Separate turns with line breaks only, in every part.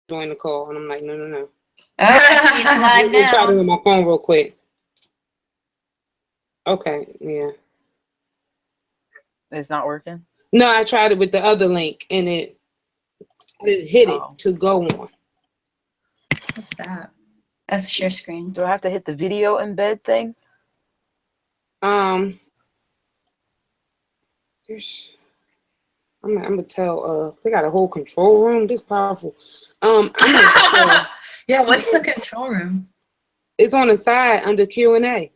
join the call, and I'm like, no, no, no.
Oh, I see it's live
Let me try to
now.
do my phone real quick. Okay, yeah.
It's not working?
No, I tried it with the other link, and it hit it to go on.
What's that?
That's a share screen.
Do I have to hit the video embed thing?
There's. I'm gonna tell. They got a whole control room. This powerful. I'm gonna tell.
Yeah, what's the control room?
It's on the side under Q&A.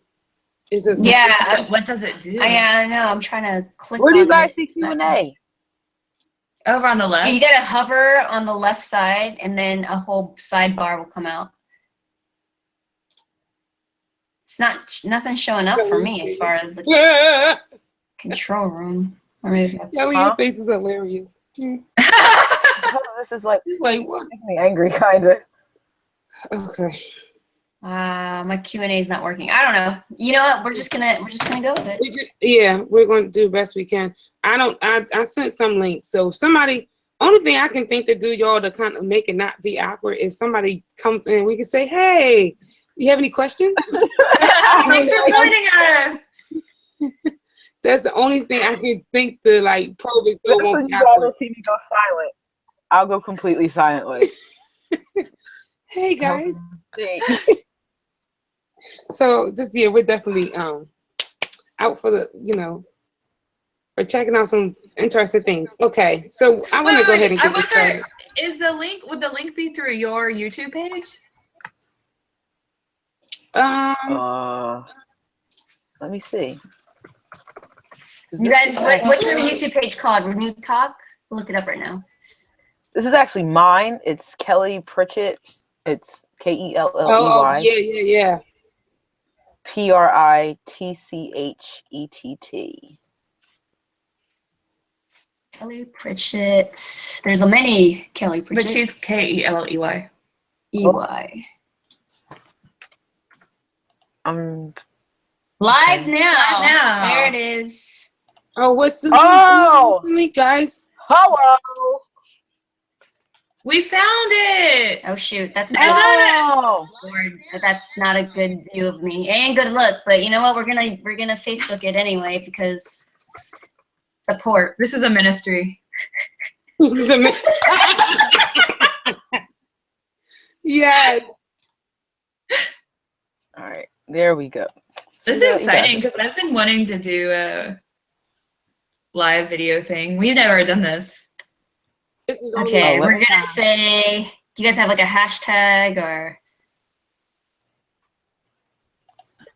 It says.
Yeah,
What does it do?
I know. I'm trying to click.
Where do
on
you guys
it.
see Q&A?
Over on the left.
You gotta hover on the left side, and then a whole sidebar will come out. It's nothing showing up for me as far as the control room. Or maybe that's.
Kelly, your face is hilarious.
This is like,
He's like, what?
making me angry, kind of.
Okay.
My Q&A is not working. I don't know. You know what? We're just gonna go with it.
Yeah, we're going to do the best we can. I sent some links. So if somebody, only thing I can think to do, y'all, to kind of make it not be awkward, if somebody comes in, we can say, hey, you have any questions?
Thanks for joining us.
That's the only thing I can think to like probe it. So it
Listen,
won't be
you guys
awkward.
will see me go silent. I'll go completely silent.
Hey guys. So this year we're definitely out for the, we're checking out some interesting things. Okay, so I want to go ahead and get this started.
Would the link be through your YouTube page?
Let me see.
You guys, what's your YouTube page called? Renewed Talk? Look it up right now.
This is actually mine. It's Kelly Pritchett. It's Kelley.
Oh, yeah.
Pritchett.
Kelly Pritchett. There's a many Kelly Pritchett.
But she's Kelley.
EY. Live
Okay.
now. There it is.
Oh, what's the link, guys?
Hello.
We found it.
Oh shoot, that's
Lord,
that's not a good view of me. It ain't good look, but you know what? We're gonna Facebook it anyway because support.
This is a ministry.
Yes.
All right, there we go.
This is exciting because I've been wanting to do a live video thing. We've never done this.
Okay, we're gonna say, do you guys have like a hashtag or?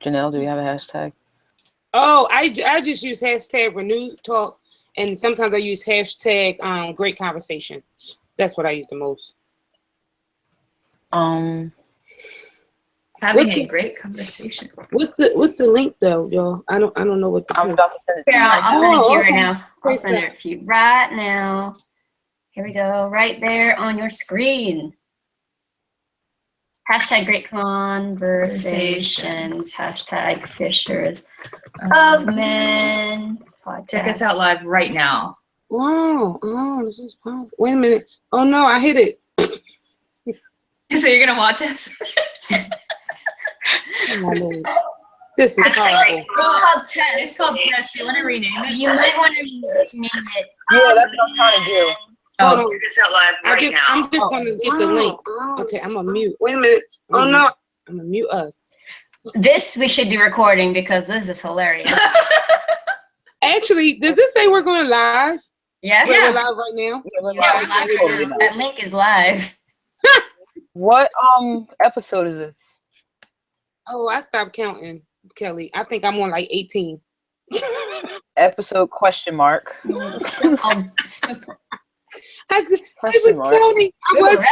Janelle, do we have a hashtag?
Oh, I just use hashtag Renewed Talk, and sometimes I use hashtag Great Conversation. That's what I use the most.
Having a great conversation.
What's the link though, y'all? I don't know what the.
I'm about to send it to
Here, I'll send it to you right
okay.
now. I'll send it to you right now. Here we go, right there on your screen. Hashtag Great Conversations. Hashtag Fishers of Men podcast.
Check us out live right now.
Oh, this is powerful. Wait a minute. Oh no, I hit it.
So you're gonna watch us?
This is horrible.
It's called Test.
It's called Test. You want to rename it?
You might want to name it.
Yeah, that's what I'm trying to do.
Hold on.
Check us out live right now.
I'm just gonna get the link. Okay, I'm gonna mute. Wait a minute. Oh no, I'm gonna mute us.
This we should be recording because this is hilarious.
Actually, does it say we're going live?
Yeah.
We're live right now.
Yeah, we're live right now. That link is live.
What episode is this?
Oh, I stopped counting, Kelly. I think I'm on like 18.
Episode question mark.
I was counting. I was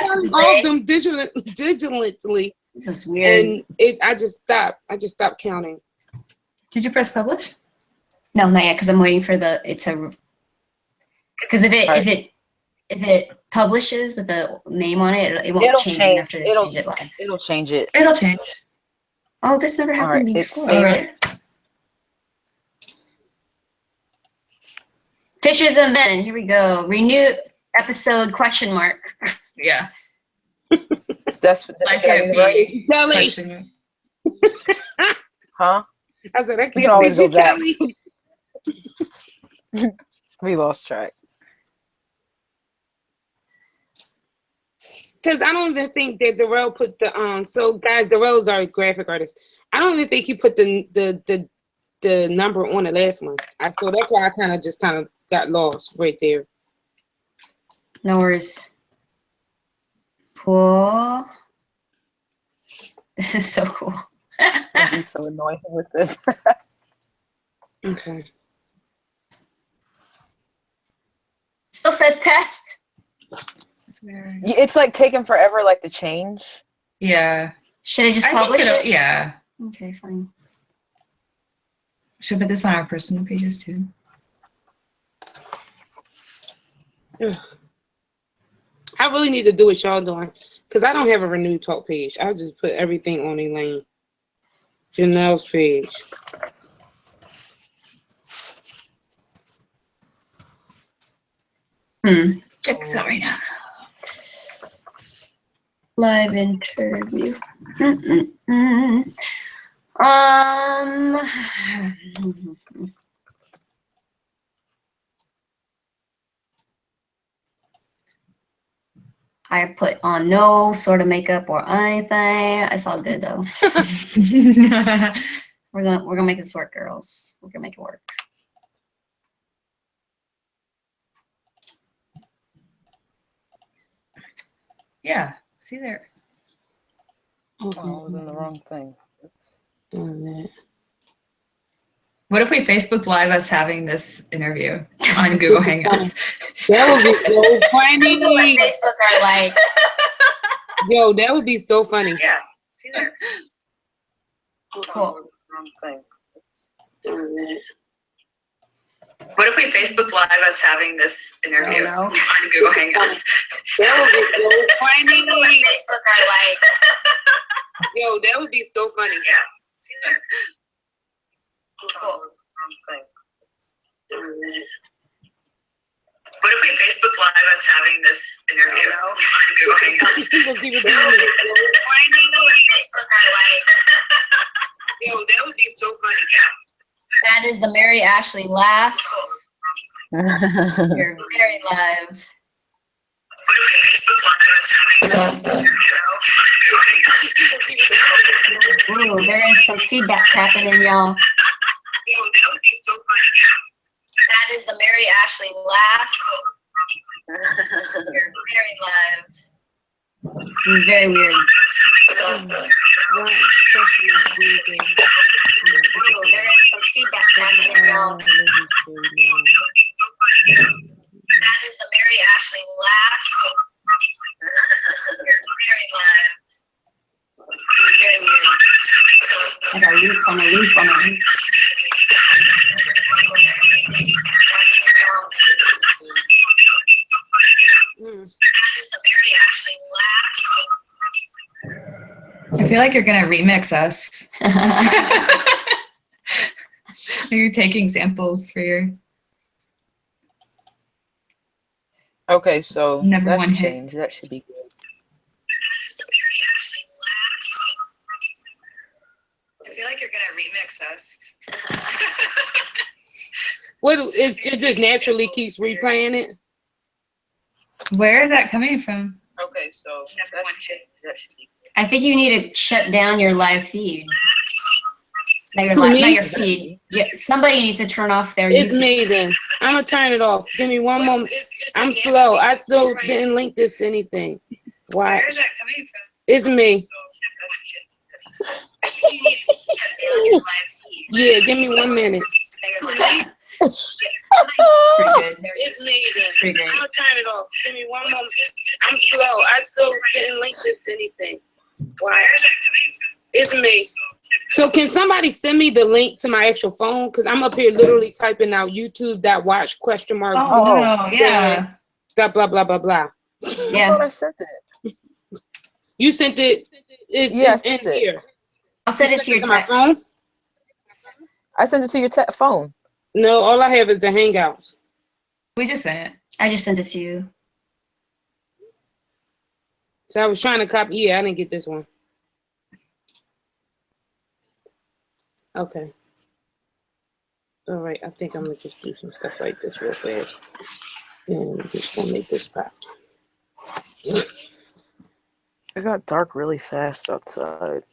counting all of them digitally.
This is weird.
And I just stopped. I just stopped counting.
Did you press publish?
No, not yet, because I'm waiting for because if it publishes with a name on it, it won't change after they change it live.
It'll change it.
It'll change.
Oh, this never happened before.
All right.
Fishers of Men. Here we go. Renew episode question mark.
Yeah.
That's
I
did I
can't
get it right?
be
Kelly.
pushing it.
Huh?
I said, I
We can
can't
always
see you,
go back.
Kelly.
We lost track.
Because I don't even think that Darrell put the so guys, Darrell's our graphic artist. I don't even think he put the number on the last one. So that's why I kind of got lost right there.
No worries. Cool. This is so cool.
I'd be so annoying with this.
Okay.
Still says test.
That's weird.
It's like taking forever, like to change.
Yeah.
Should I just
I think
publish it?
yeah.
Okay, fine.
Should put this on our personal pages too.
I really need to do what y'all doing because I don't have a renewed talk page. I just put everything on Elaine. Janelle's page.
Check that right now. Live interview. I put on no sort of makeup or anything. It's all good though. We're gonna make this work, girls. We're gonna make it work.
Yeah. See there.
Okay.
Oh, I was in the wrong thing. Oops.
What if we Facebook Live us having this interview on Google Hangouts?
That would be so
People on
funny.
Facebook are like,
Yo, that would be so funny.
Yeah. See there.
cool.
Wrong thing.
What if we Facebook Live us having this interview
Oh, no.
on Google Hangouts?
That would be so
People on
funny.
Facebook are like,
Yo, that would be so funny.
Yeah. See there.
cool.
Wrong thing.
What if we Facebook Live us having this interview on Google Hangouts?
People keep it doing it.
People on Facebook are like,
Yo, that would be so funny.
that is the Mary Ashley laugh. You're very live.
What if we Facebook Live us having this interview on Google Hangouts?
Ooh, there is some feedback happening, y'all.
Yo, that would be so funny.
That is the Mary Ashley laugh. You're very live. This is very weird. Ooh, there is some feedback happening, y'all. That is the Mary Ashley laugh. You're very live. This is very weird. Like a loop on a loop on a loop.
Mm.
That is the Mary Ashley laugh.
I feel like you're gonna remix us. You're taking samples for your
Okay, so
Number
that
one
should
hit.
change. That should be good.
I feel like you're gonna remix us.
What it just naturally keeps replaying it?
Where is that coming from?
Okay, so that should change. That should be good.
I think you need to shut down your live feed. Not your
Who,
live,
me?
not your feed. Yeah, somebody needs to turn off their
It's
YouTube.
me then. I'm gonna turn it off. Give me one moment. I'm slow. I still didn't link this to anything. Why?
Where is that coming from?
It's me.
You need to shut down your live feed.
Yeah, give me 1 minute.
Not your live-
It's me then.
Pretty
I'm
great.
gonna turn it off. Give me 1 moment. I'm slow. I still didn't link this to anything. Why? It's me. So can somebody send me the link to my actual phone? Because I'm up here literally typing out YouTube.watch ?
Oh, no, yeah.
Blah blah blah blah blah.
I
Yeah,
thought I sent it.
You sent it. It's
Yeah, I
in
sent it.
here.
I'll send it to your
my
text.
phone?
I sent it to your phone.
No, all I have is the Hangouts.
We just sent it.
I just sent it to you.
So I was trying to copy. Yeah, I didn't get this one. Okay. All right. I think I'm gonna just do some stuff like this real fast, and just gonna make this pop.
It got dark really fast outside.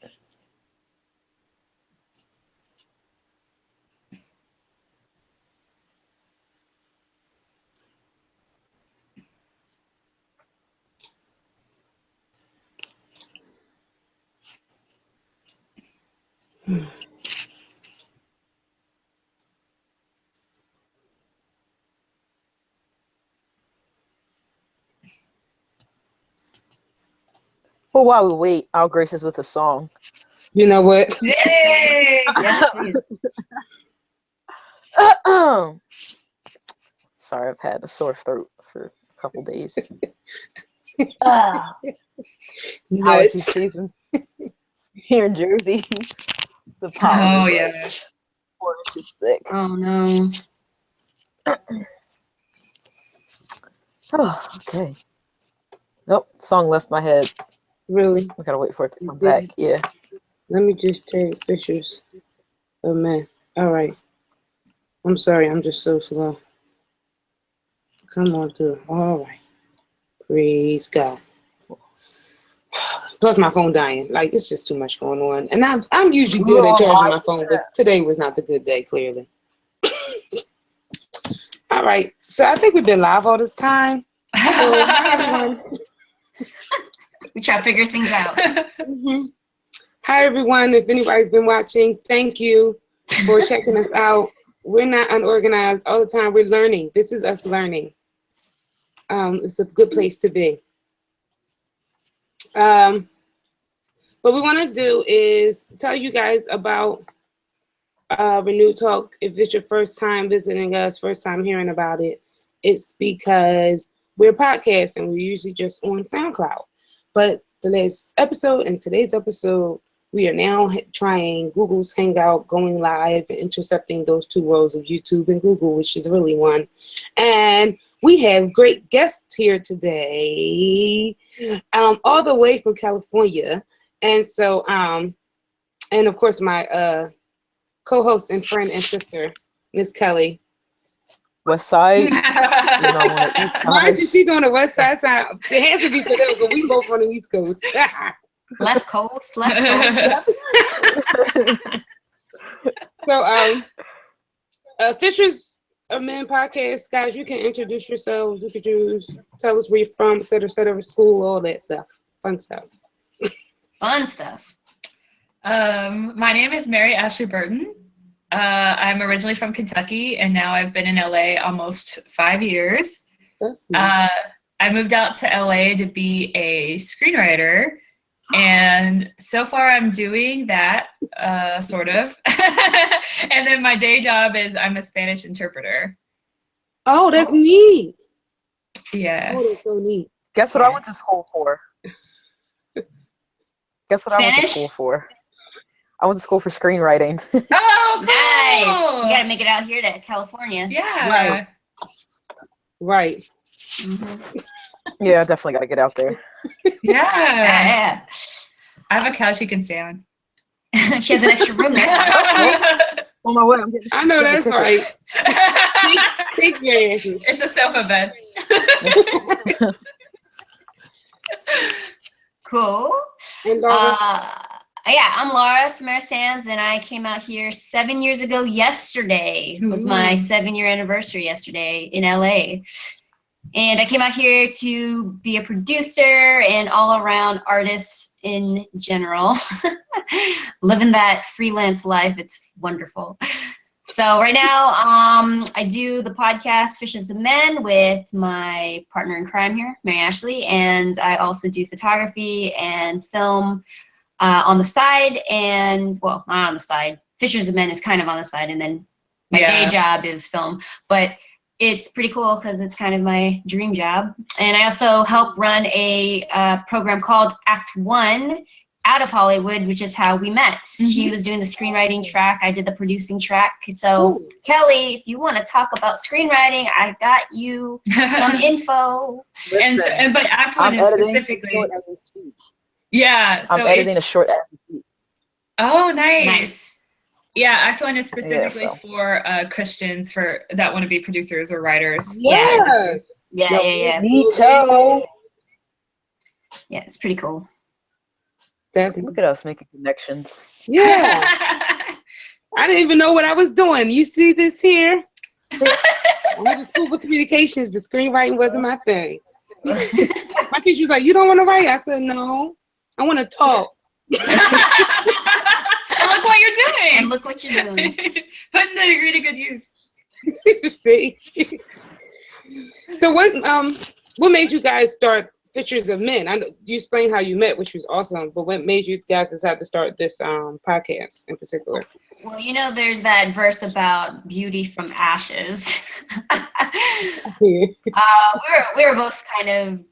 Well, while we wait, I'll grace us with a song.
You know what?
Yay!
Yes, please.
Sorry, I've had a sore throat for a couple days. Allergy
Nuts.
season here in Jersey. The
Oh,
pollen is
yeah.
like 4 inches thick.
Oh no.
Oh, okay. Nope, song left my head.
Really?
I gotta wait for it to come
You did?
back. Yeah.
Let me just tag Fishers. Oh man. All right. I'm sorry. I'm just so slow. Come on through. All right. Praise God. Plus my phone dying. Like it's just too much going on. And I'm usually good at charging my phone, but today was not the good day, clearly. All right. So I think we've been live all this time. So hi everyone.
We try to figure things out.
Mhm. Hi everyone. If anybody's been watching, thank you for checking us out. We're not unorganized all the time. We're learning. This is us learning. It's a good place to be. What we want to do is tell you guys about Renewed Talk. If it's your first time visiting us, first time hearing about it, it's because we're podcasting. We're usually just on SoundCloud. But the latest episode and today's episode, we are now trying Google's Hangout, going live, and intercepting those two worlds of YouTube and Google, which is really one. And we have great guests here today, all the way from California. And so, and of course, my co-host and friend and sister, Miss Kelly.
West Side. You know, on the east
Why
side.
is she on the west side? It has to be for them, but we both on the East Coast.
Left coast, left coast.
So, Fishers of Men podcast, guys, you can introduce yourselves. You could tell us where you're from, et cetera, school, all that stuff. Fun stuff.
Fun stuff.
My name is Mary Ashley Burton. I'm originally from Kentucky, and now I've been in LA almost 5 years.
That's neat.
I moved out to LA to be a screenwriter, and so far I'm doing that, sort of. And then my day job is I'm a Spanish interpreter.
Oh, that's neat.
Yeah.
Oh, that's so neat.
Guess what I went to school for? Guess what I went to
Spanish?
school for? I went to school for screenwriting.
Oh, cool.
Nice. You gotta make it out here to California.
Yeah.
Right. Right.
Mhm.
Yeah, I definitely got to get out there.
Yeah.
Yeah.
I have a couch you can stay on.
She has an extra room there.
On my way, I'm getting.
I know that's
ticket.
right. Thanks, Mary Ashley.
It's a sofa bed.
Cool.
And Laura,
Yeah, I'm Laura Samara Sams, and I came out here 7 years ago yesterday. It was my 7-year anniversary yesterday in LA. And I came out here to be a producer and all-around artist in general. Living that freelance life, it's wonderful. So right now, I do the podcast Fishes of Men with my partner in crime here, Mary Ashley, and I also do photography and film on the side, and well, not on the side. Fishers of Men is kind of on the side, and then my day job is film. But it's pretty cool because it's kind of my dream job. And I also help run a program called Act One out of Hollywood, which is how we met. She
Mhm.
was doing the screenwriting track. I did the producing track. So Kelly, if you want to talk about screenwriting, I got you some info.
and but Act One
I'm
is
editing
specifically,
short as we speak.
yeah. So
I'm editing a
it's,
short as we speak.
oh, nice.
Nice.
Yeah, Act One is specifically
so.
for Christians for that want to be producers or writers.
Yeah.
Yes.
Yeah, yeah.
Neato.
Yeah, it's pretty cool.
That's
Look at us making connections.
yeah. I didn't even know what I was doing. You see this here? I went to school for communications, but screenwriting wasn't my thing. My teacher was like, "You don't want to write?" I said, "No, I want to talk."
And look what you're doing.
And look what you're doing.
Putting the degree to good use.
You see. So what made you guys start Fishers of Men? I know you explained how you met, which was awesome. But what made you guys decide to start this podcast in particular?
Well, you know, there's that verse about beauty from ashes.
Yeah.
We were both kind of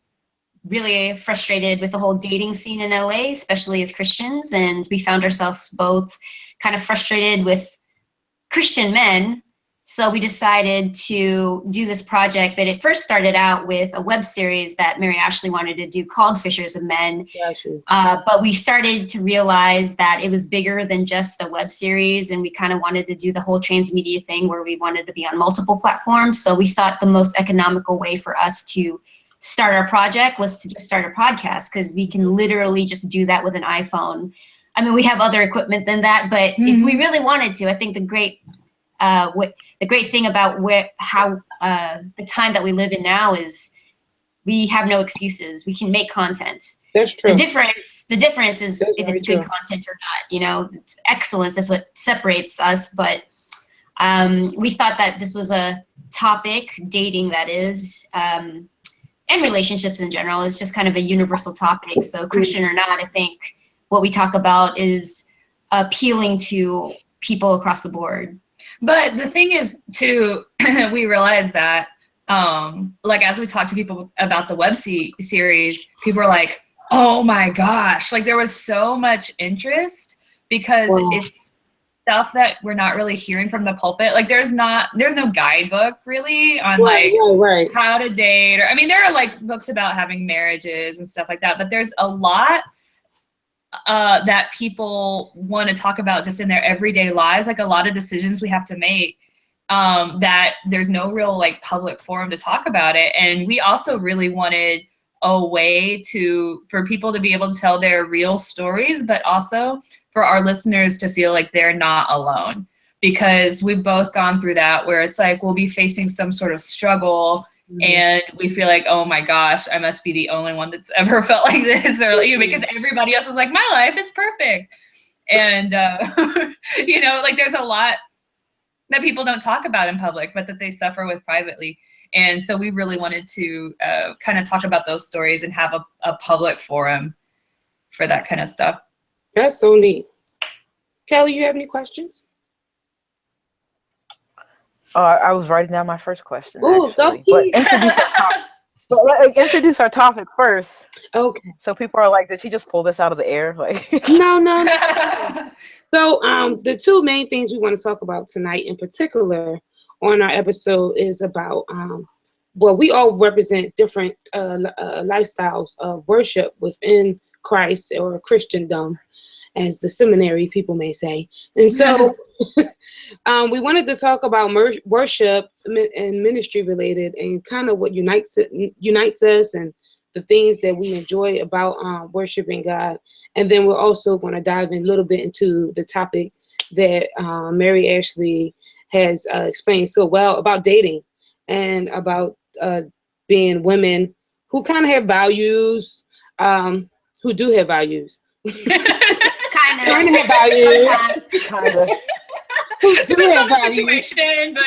really frustrated with the whole dating scene in LA, especially as Christians, and we found ourselves both kind of frustrated with Christian men. So we decided to do this project that it first started out with a web series that Mary Ashley wanted to do called Fishers of Men. But we started to realize that it was bigger than just a web series, and we kind of wanted to do the whole transmedia thing where we wanted to be on multiple platforms. So we thought the most economical way for us to start our project was to just start a podcast, because we can literally just do that with an iPhone. I mean, we have other equipment than that, but if we really wanted to, I think the great thing about the time that we live in now is we have no excuses. We can make content.
That's true.
The difference is
That's
if it's
very
good
true.
content or not. You know, it's excellence is what separates us. But we thought that this was a topic, dating that is, and relationships in general is just kind of a universal topic. So Christian or not, I think what we talk about is appealing to people across the board.
But the thing is, too, we realized that, like, as we talked to people about the web series, people were like, oh my gosh, like there was so much interest because it's stuff that we're not really hearing from the pulpit. Like there's no guidebook really on
right.
how to date, or I mean, there are like books about having marriages and stuff like that, but there's a lot that people want to talk about just in their everyday lives, like a lot of decisions we have to make, that there's no real like public forum to talk about it. And we also really wanted a way for people to be able to tell their real stories, but also for our listeners to feel like they're not alone, because we've both gone through that where it's like we'll be facing some sort of struggle and we feel like, oh my gosh, I must be the only one that's ever felt like this, or because everybody else is like, my life is perfect. And you know, like there's a lot that people don't talk about in public, but that they suffer with privately. And so we really wanted to kind of talk about those stories and have a public forum for that kind of stuff.
That's so neat. Kelly, you have any questions?
I was writing down my first question.
Ooh,
actually.
go
But introduce our topic first.
Okay.
So people are like, did she just pull this out of the air? Like,
No. So the two main things we want to talk about tonight in particular on our episode is about, we all represent different lifestyles of worship within Christ or Christendom, as the seminary people may say. And so we wanted to talk about worship and ministry related and kind of what unites us and the things that we enjoy about worshiping God. And then we're also going to dive in a little bit into the topic that Mary Ashley has explained so well about dating and about being women who kind of have values, who do have values.
Kind of
have values.
kind of.
Depends on the situation, but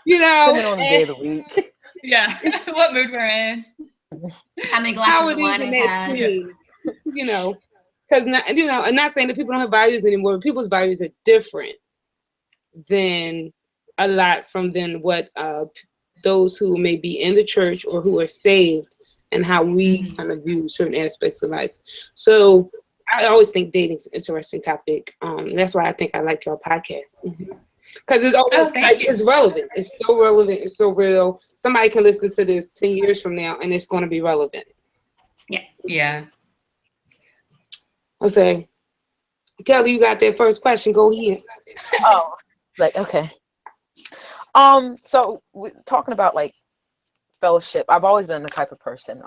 Depending on the day of the week.
Yeah, what mood we're in.
How many glasses
How
of
it is
wine
in
I
that
had.
scene, because I'm not saying that people don't have values anymore, but people's values are different than a lot from what those who may be in the church or who are saved and how we kind of view certain aspects of life. So I always think dating is an interesting topic. That's why I think I like your podcast. Because it's always
thank you.
it's relevant. It's so relevant. It's so real. Somebody can listen to this 10 years from now and it's going to be relevant.
Yeah.
I'll say, Kelly, you got that first question. Go ahead.
Oh, like, okay. So we're talking about like fellowship. I've always been the type of person.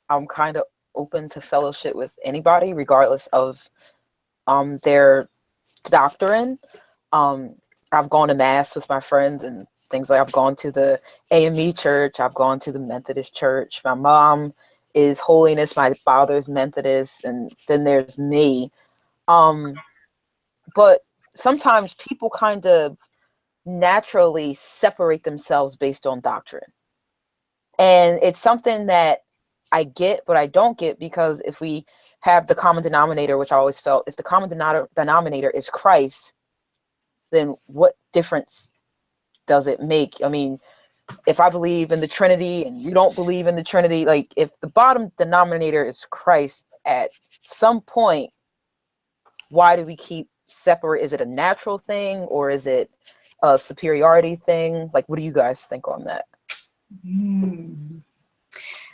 I'm kind of open to fellowship with anybody, regardless of their doctrine. I've gone to mass with my friends and things like I've gone to the AME church. I've gone to the Methodist church. My mom is Holiness. My father's Methodist, and then there's me. But sometimes people kind of naturally separate themselves based on doctrine. And it's something that I get, but I don't get, because if we have the common denominator, which I always felt, if the common denominator is Christ, then what difference does it make? I mean, if I believe in the Trinity and you don't believe in the Trinity, like if the bottom denominator is Christ, at some point, why do we keep separate? Is it a natural thing or is it a superiority thing? Like, what do you guys think on that?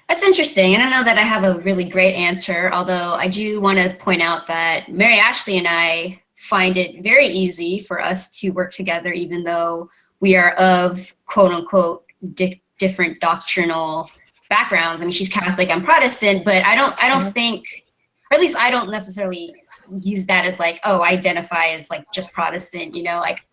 That's interesting. I don't know that I have a really great answer, although I do want to point out that Mary Ashley and I find it very easy for us to work together, even though we are of quote unquote different doctrinal backgrounds. I mean, she's Catholic, I'm Protestant, but I don't think, or at least I don't necessarily use that as like, oh, I identify as like just Protestant, you know, like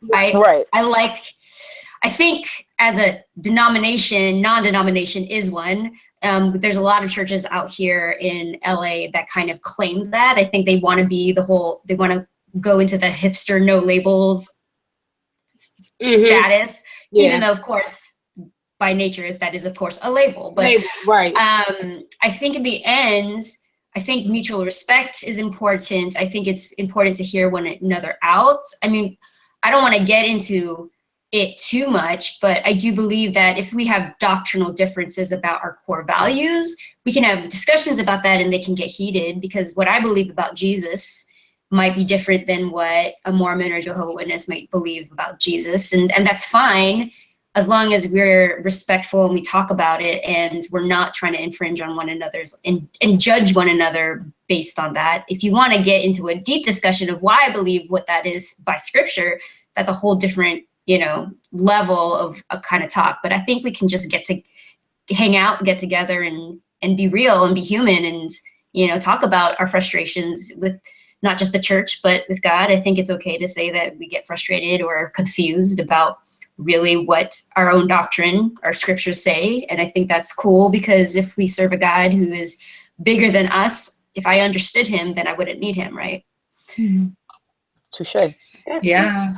I think as a denomination, non-denomination is one. There's a lot of churches out here in LA that kind of claim that. I think they want to be they want to go into the hipster, no labels status, even though, of course, by nature, that is, of course, a label. But
right.
I think in the end, I think mutual respect is important. I think it's important to hear one another out. I mean, I don't want to get into it too much, but I do believe that if we have doctrinal differences about our core values, we can have discussions about that and they can get heated, because what I believe about Jesus might be different than what a Mormon or Jehovah's Witness might believe about Jesus. And that's fine, as long as we're respectful and we talk about it and we're not trying to infringe on one another's and judge one another based on that. If you want to get into a deep discussion of why I believe what that is by scripture, that's a whole different, you know, level of a kind of talk. But I think we can just get to hang out, get together and be real and be human and, you know, talk about our frustrations with not just the church, but with God. I think it's okay to say that we get frustrated or confused about really what our own doctrine, our scriptures say. And I think that's cool, because if we serve a God who is bigger than us, if I understood him, then I wouldn't need him, right?
Touche.
Yeah.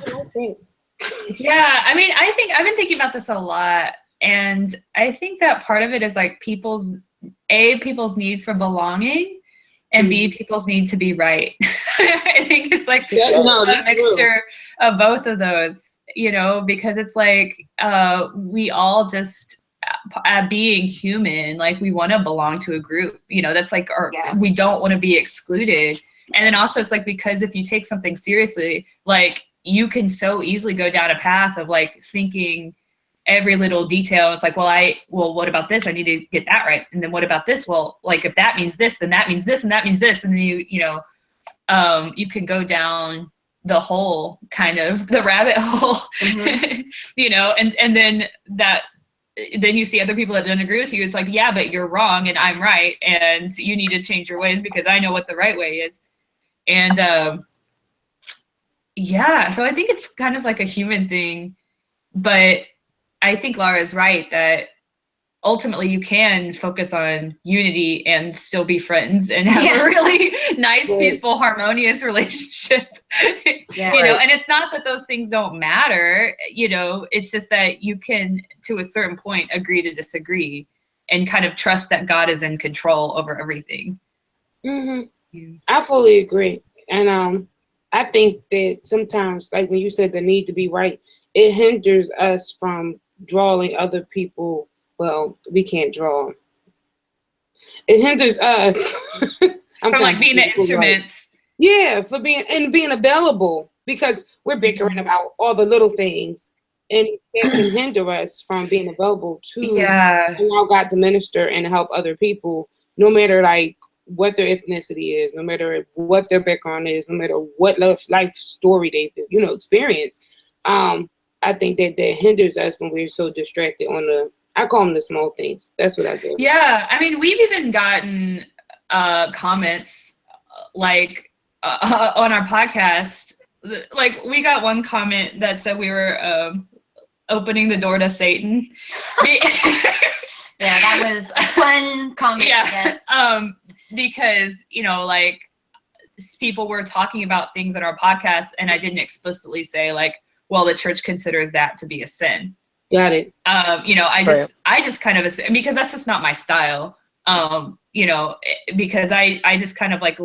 Yeah, I mean, I think I've been thinking about this a lot, and I think that part of it is like people's need for belonging, and B, people's need to be right. I think it's like a mixture of both of those, you know, because it's like we all just being human, like we want to belong to a group, you know, that's like we don't want to be excluded. And then also it's like, because if you take something seriously, like you can so easily go down a path of like thinking every little detail. It's like, well, what about this? I need to get that right. And then what about this? Well, like if that means this, then that means this, and that means this. And then you can go down the whole kind of the rabbit hole, you know, and then you see other people that don't agree with you. It's like, yeah, but you're wrong and I'm right. And you need to change your ways because I know what the right way is. And, yeah, so I think it's kind of like a human thing, but I think Laura's right that ultimately you can focus on unity and still be friends and have a really nice, peaceful, harmonious relationship. You know, and it's not that those things don't matter, you know, it's just that you can, to a certain point, agree to disagree and kind of trust that God is in control over everything.
I fully agree. And I think that sometimes, like when you said the need to be right, it hinders us from drawing other people. Well, we can't draw them. It hinders us. I'm
From
trying
like being the
to get it right.
instruments.
Yeah, for being available because we're bickering about all the little things, and that can hinder us from being available to
Yeah.
allow God to minister and help other people, no matter like what their ethnicity is, no matter what their background is, no matter what life story they've experienced. I think that hinders us when we're so distracted on I call them the small things. That's what I do.
Yeah, I mean, we've even gotten comments like on our podcast. Like, we got one comment that said we were opening the door to Satan.
Yeah, that was a fun comment to get.
Because, like, people were talking about things in our podcast, and I didn't explicitly say, like, well, the church considers that to be a sin.
Got it.
I just kind of assume, because that's just not my style. Because I just kind of like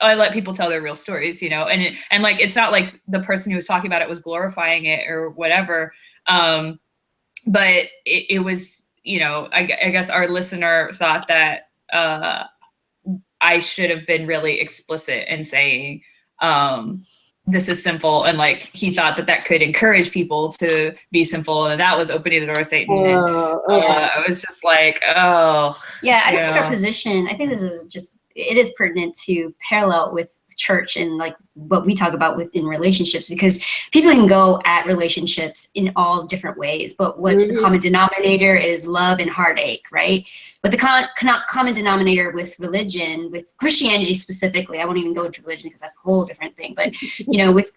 I let people tell their real stories, and like, it's not like the person who was talking about it was glorifying it or whatever. But it was, I guess our listener thought that I should have been really explicit in saying, this is sinful, and like, he thought that could encourage people to be sinful, and that was opening the door to Satan. And I was just like, oh.
Yeah, I don't think our position, I think this is just, it is pertinent to parallel with church and like what we talk about in relationships, because people can go at relationships in all different ways, but what's the common denominator is love and heartache, right? But the common denominator with religion, with Christianity specifically, I won't even go into religion because that's a whole different thing, but with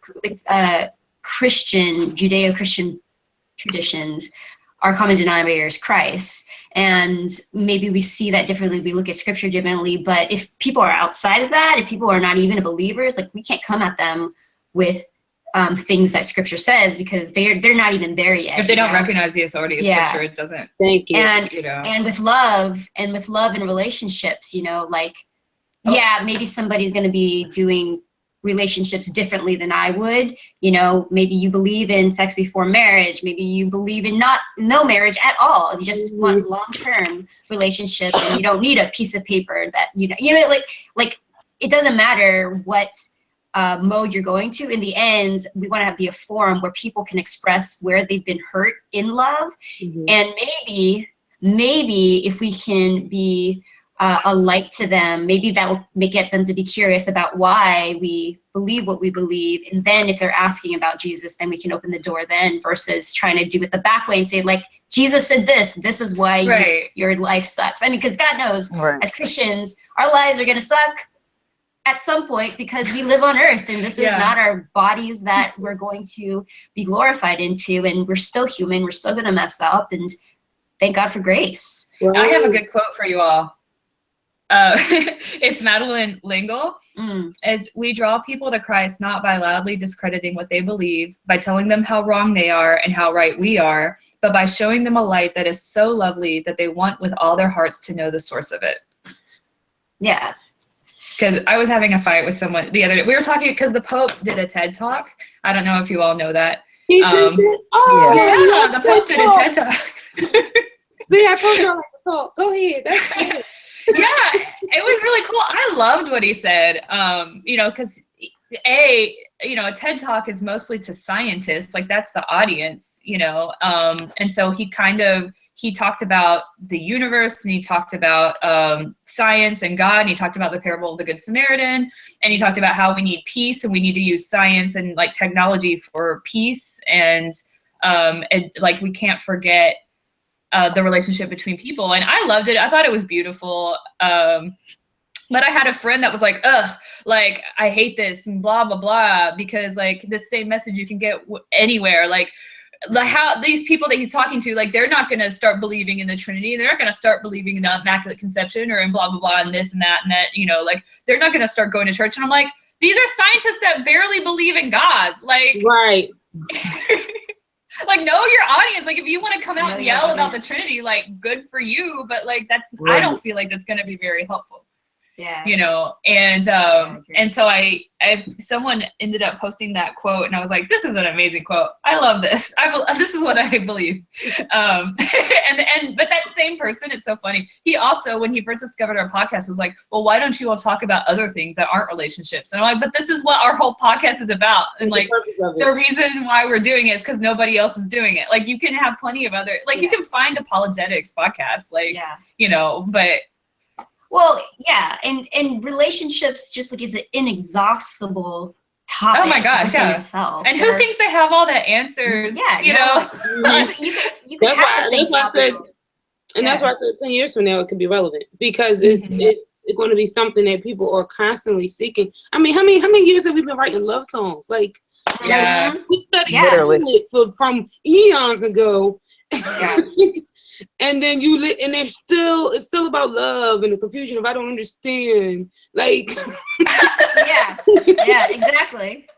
Judeo-Christian traditions, our common denominator is Christ. And maybe we see that differently, we look at scripture differently, but if people are outside of that, if people are not even believers, like, we can't come at them with things that scripture says, because they're not even there yet.
If they don't recognize the authority of scripture, it doesn't.
Thank you.
And with love and relationships, maybe somebody's going to be doing relationships differently than I would. Maybe you believe in sex before marriage, maybe you believe in no marriage at all, you just want long-term relationship, and you don't need a piece of paper that like it doesn't matter what mode you're going to. In the end, we want to be a forum where people can express where they've been hurt in love. And maybe if we can be a light to them, maybe that will get them to be curious about why we believe what we believe. And then if they're asking about Jesus, then we can open the door then, versus trying to do it the back way and say, like, Jesus said this is why your life sucks. I mean, because God knows, as Christians, our lives are going to suck at some point, because we live on earth, and this is not our bodies that we're going to be glorified into, and we're still human, we're still going to mess up, and thank God for grace.
Well, I have a good quote for you all. It's Madeline L'Engle. As we draw people to Christ, not by loudly discrediting what they believe, by telling them how wrong they are and how right we are, but by showing them a light that is so lovely that they want with all their hearts to know the source of it.
Yeah.
Because I was having a fight with someone the other day. We were talking, because the Pope did a TED Talk. I don't know if you all know that.
He did it?
The Pope did a TED Talk.
See, I told you I like to talk. Go ahead. That's good.
Yeah, it was really cool. I loved what he said. Because a TED Talk is mostly to scientists, like, that's the audience, and so he talked about the universe, and he talked about science and God, and he talked about the parable of the Good Samaritan, and he talked about how we need peace, and we need to use science and like technology for peace, and like, we can't forget the relationship between people. And I loved it. I thought it was beautiful. But I had a friend that was like, ugh, like, I hate this and blah, blah, blah, because like, the same message you can get anywhere. Like how these people that he's talking to, like, they're not going to start believing in the Trinity. They're not going to start believing in the Immaculate Conception or in blah, blah, blah, and this and that, like, they're not going to start going to church. And I'm like, these are scientists that barely believe in God. Like,
right.
Like, know your audience. Like, if you want to come out and yell about the Trinity, like, good for you. But like, I don't feel like that's going to be very helpful.
Yeah.
you know, and so someone ended up posting that quote, and I was like, this is an amazing quote. I love this. This is what I believe. But that same person, it's so funny. He also, when he first discovered our podcast, was like, well, why don't you all talk about other things that aren't relationships? And I'm like, but this is what our whole podcast is about. And like, the reason why we're doing it is because nobody else is doing it. Like, you can have plenty of other, like, you can find apologetics podcasts, like, you know, but.
Well, yeah, and relationships just like is an inexhaustible topic.
Oh my gosh, yeah.
Itself.
And who thinks they have all the answers?
Yeah,
you know.
You can have the same topic.
That's why I said 10 years from now it could be relevant, because it's going to be something that people are constantly seeking. I mean, how many years have we been writing love songs? Like, we studied it from eons ago.
Yeah.
And then and it's still about love and the confusion of I don't understand. Like,
yeah, exactly.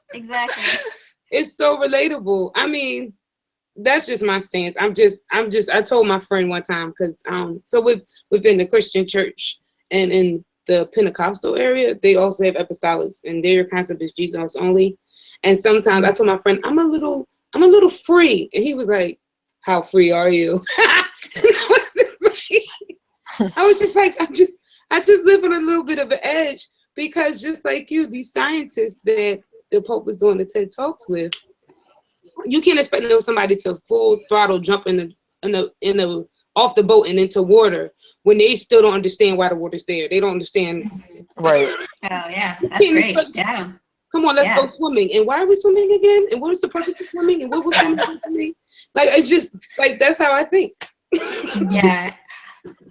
It's so relatable. I mean, that's just my stance. I told my friend one time, because so within the Christian church and in the Pentecostal area, they also have apostolics, and their concept is Jesus only. And sometimes I told my friend, I'm a little free, and he was like, how free are you? I was just like, I just live on a little bit of an edge, because just like you, these scientists that the Pope was doing the TED Talks with, you can't expect somebody to full throttle jump in the off the boat and into water when they still don't understand why the water's there. They don't understand.
Right.
Oh yeah, that's great. Yeah.
Come on, let's go swimming. And why are we swimming again? And what is the purpose of swimming? And what was swimming for me? Like, it's just like, that's how I think.
Yeah.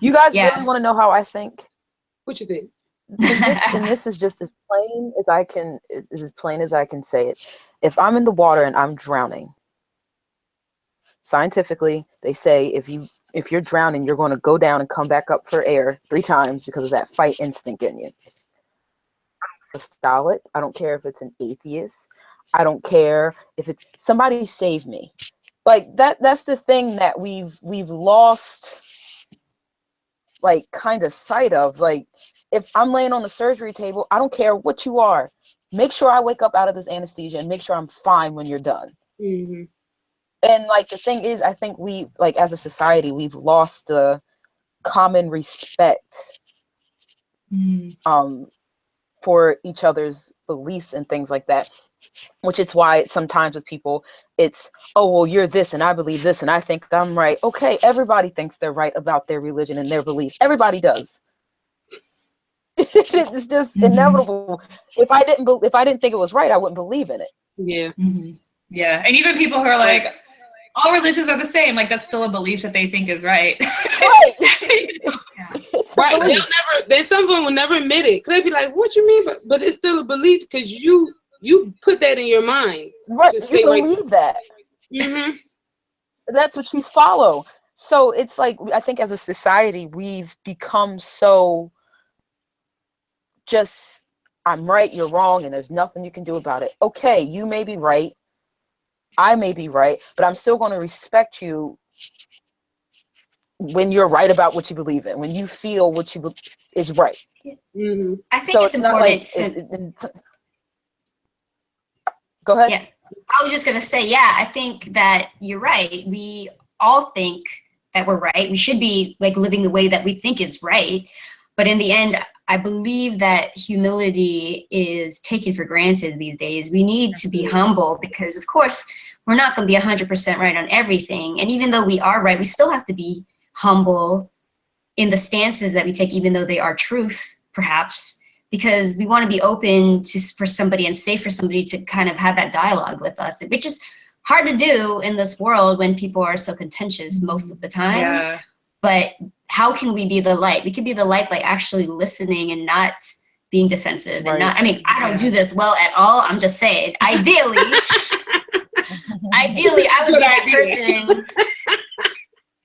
You guys really want to know how I think?
What you think?
And this is just as plain as I can say it. If I'm in the water and I'm drowning, scientifically, they say if you're drowning, you're going to go down and come back up for air 3 times because of that fight instinct in you. Apostolic. I don't care if it's an atheist. I don't care if it's somebody save me. Like that's the thing that we've lost, like, kind of sight of. Like, if I'm laying on the surgery table, I don't care what you are. Make sure I wake up out of this anesthesia and make sure I'm fine when you're done.
Mm-hmm.
And like, the thing is, I think we, like, as a society, we've lost the common respect for each other's beliefs and things like that, which is why sometimes with people, it's, oh, well, you're this and I believe this and I think I'm right. Okay, everybody thinks they're right about their religion and their beliefs. Everybody does. It's just inevitable. If I didn't think it was right, I wouldn't believe in it.
Yeah.
Yeah. And even people who are like, all religions are the same, like, that's still a belief that they think is right.
Right. Then some of them will never admit it. Cause they'd be like, what you mean? But it's still a belief, because you put that in your mind.
Right. You believe that.
Mm-hmm.
That's what you follow. So it's like, I think as a society, we've become so just, I'm right, you're wrong, and there's nothing you can do about it. Okay, you may be right. I may be right, but I'm still going to respect you when you're right about what you believe in, when you feel what you is right.
Mm-hmm.
I think it's important
Go ahead.
Yeah, I was just going to say, I think that you're right. We all think that we're right. We should be, like, living the way that we think is right. But in the end, I believe that humility is taken for granted these days. We need to be humble, because, of course, we're not going to be 100% right on everything. And even though we are right, we still have to be humble in the stances that we take, even though they are truth, perhaps, because we want to be open for somebody and safe for somebody to kind of have that dialogue with us, which is hard to do in this world when people are so contentious most of the time.
Yeah.
But how can we be the light? We can be the light by actually listening and not being defensive.
Right.
And not, I mean, I don't do this well at all. I'm just saying, ideally, I would be that person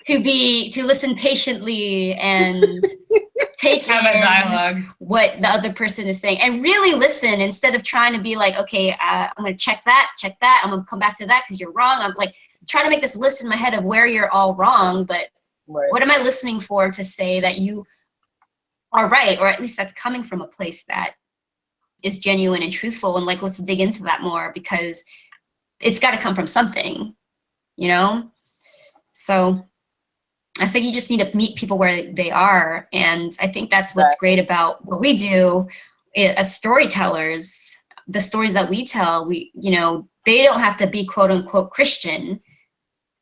to listen patiently and take
Have a dialogue.
What the other person is saying and really listen, instead of trying to be like, okay, I'm going to check that. I'm going to come back to that because you're wrong. I'm like trying to make this list in my head of where you're all wrong, but what am I listening for to say that you are right, or at least that's coming from a place that is genuine and truthful. And like, let's dig into that more, because it's got to come from something, you know? So I think you just need to meet people where they are. And I think that's what's great about what we do as storytellers. The stories that we tell, they don't have to be quote unquote Christian.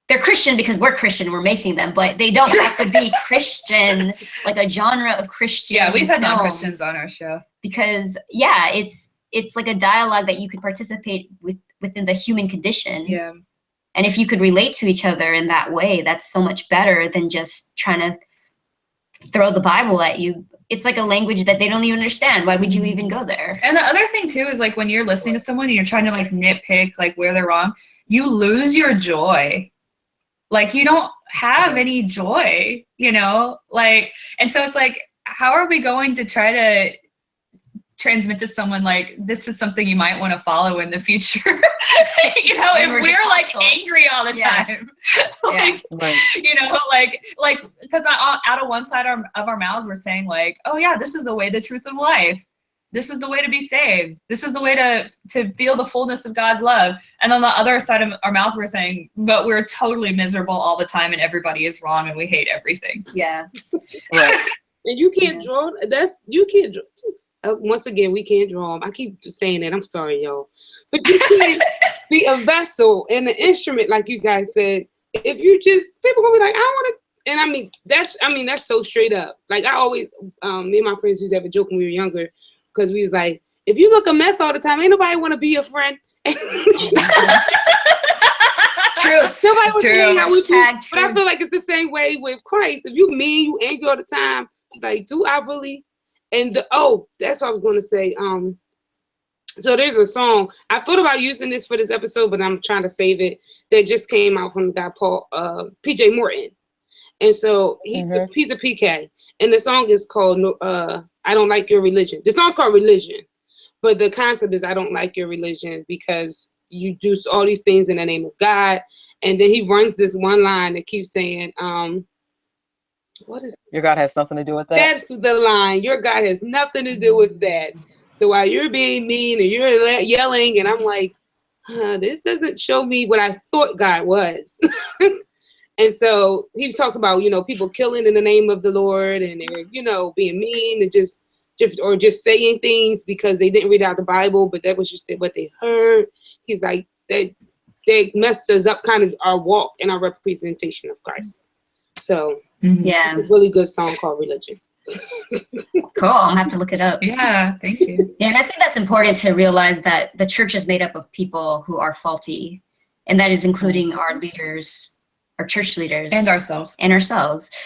They're Christian because we're Christian, we're making them, but they don't have to be Christian, like a genre of Christian.
Yeah, we've had
films.
non-Christians on our show.
Because yeah, it's like a dialogue that you could participate within the human condition.
Yeah.
And if you could relate to each other in that way, that's so much better than just trying to throw the Bible at you. It's like a language that they don't even understand. Why would you even go there?
And the other thing too is like when you're listening to someone and you're trying to like nitpick like where they're wrong, you lose your joy. Like you don't have any joy, like, and so it's like, how are we going to try to transmit to someone like this is something you might want to follow in the future? If we're like angry all the time, like, like because out of one side of our mouths we're saying like, oh yeah, this is the way, the truth, and life. This is the way to be saved. This is the way to feel the fullness of God's love. And on the other side of our mouth, we're saying, but we're totally miserable all the time and everybody is wrong and we hate everything.
Yeah.
Right. And you can't draw. Once again, we can't draw them. I keep saying that. I'm sorry, y'all. But you can't be a vessel and an instrument, like you guys said. If you just, people gonna be like, I want to. And that's so straight up. Like I always, me and my friends used to have a joke when we were younger. Because we was like, if you look a mess all the time, ain't nobody want to be your friend.
True.
Nobody want to hang out with you. But I
true.
feel like it's the same way with Christ. If you mean, you angry all the time, like, do I really? And that's what I was going to say. So there's a song. I thought about using this for this episode, but I'm trying to save it. That just came out from the guy Paul PJ Morton. And so he's a PK. And the song is called I Don't Like Your Religion. The song's called Religion. But the concept is I don't like your religion because you do all these things in the name of God. And then he runs this one line that keeps saying, what is
your God has nothing to do with that?
That's the line. Your God has nothing to do with that. So while you're being mean and you're yelling, and I'm like, this doesn't show me what I thought God was. And so he talks about, people killing in the name of the Lord and they're, being mean and just saying things because they didn't read out the Bible, but that was just what they heard. He's like, they messed us up kind of our walk and our representation of Christ. So
yeah,
it's a really good song called Religion.
Cool. I'm gonna have to look it up.
Yeah, thank you.
Yeah, and I think that's important to realize that the church is made up of people who are faulty, and that is including our leaders, our church leaders,
And ourselves.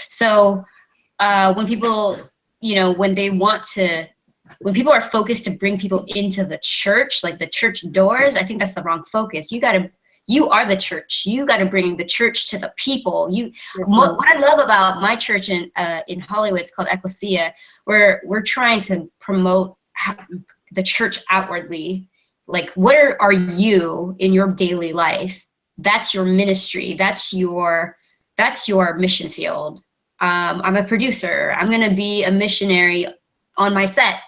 So when people, when people are focused to bring people into the church, like the church doors, I think that's the wrong focus. You are the church. You got to bring the church to the people. What I love about my church in Hollywood, it's called Ecclesia, where we're trying to promote the church outwardly. Like, what are you in your daily life? That's your ministry. That's your mission field. I'm a producer. I'm going to be a missionary on my set.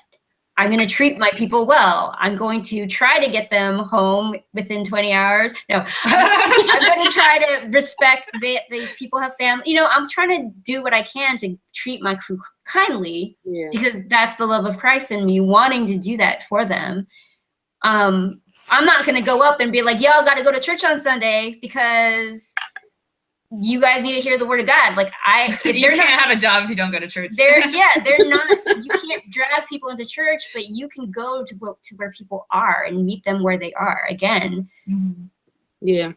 I'm going to treat my people well. I'm going to try to get them home within 20 hours. No, I'm going to try to respect the people have family. I'm trying to do what I can to treat my crew kindly because that's the love of Christ and me wanting to do that for them. I'm not going to go up and be like, y'all got to go to church on Sunday because you guys need to hear the word of God. Like
you can't have a job if you don't go to church.
They're not, you can't drag people into church, but you can go to where people are and meet them where they are. Again,
yeah.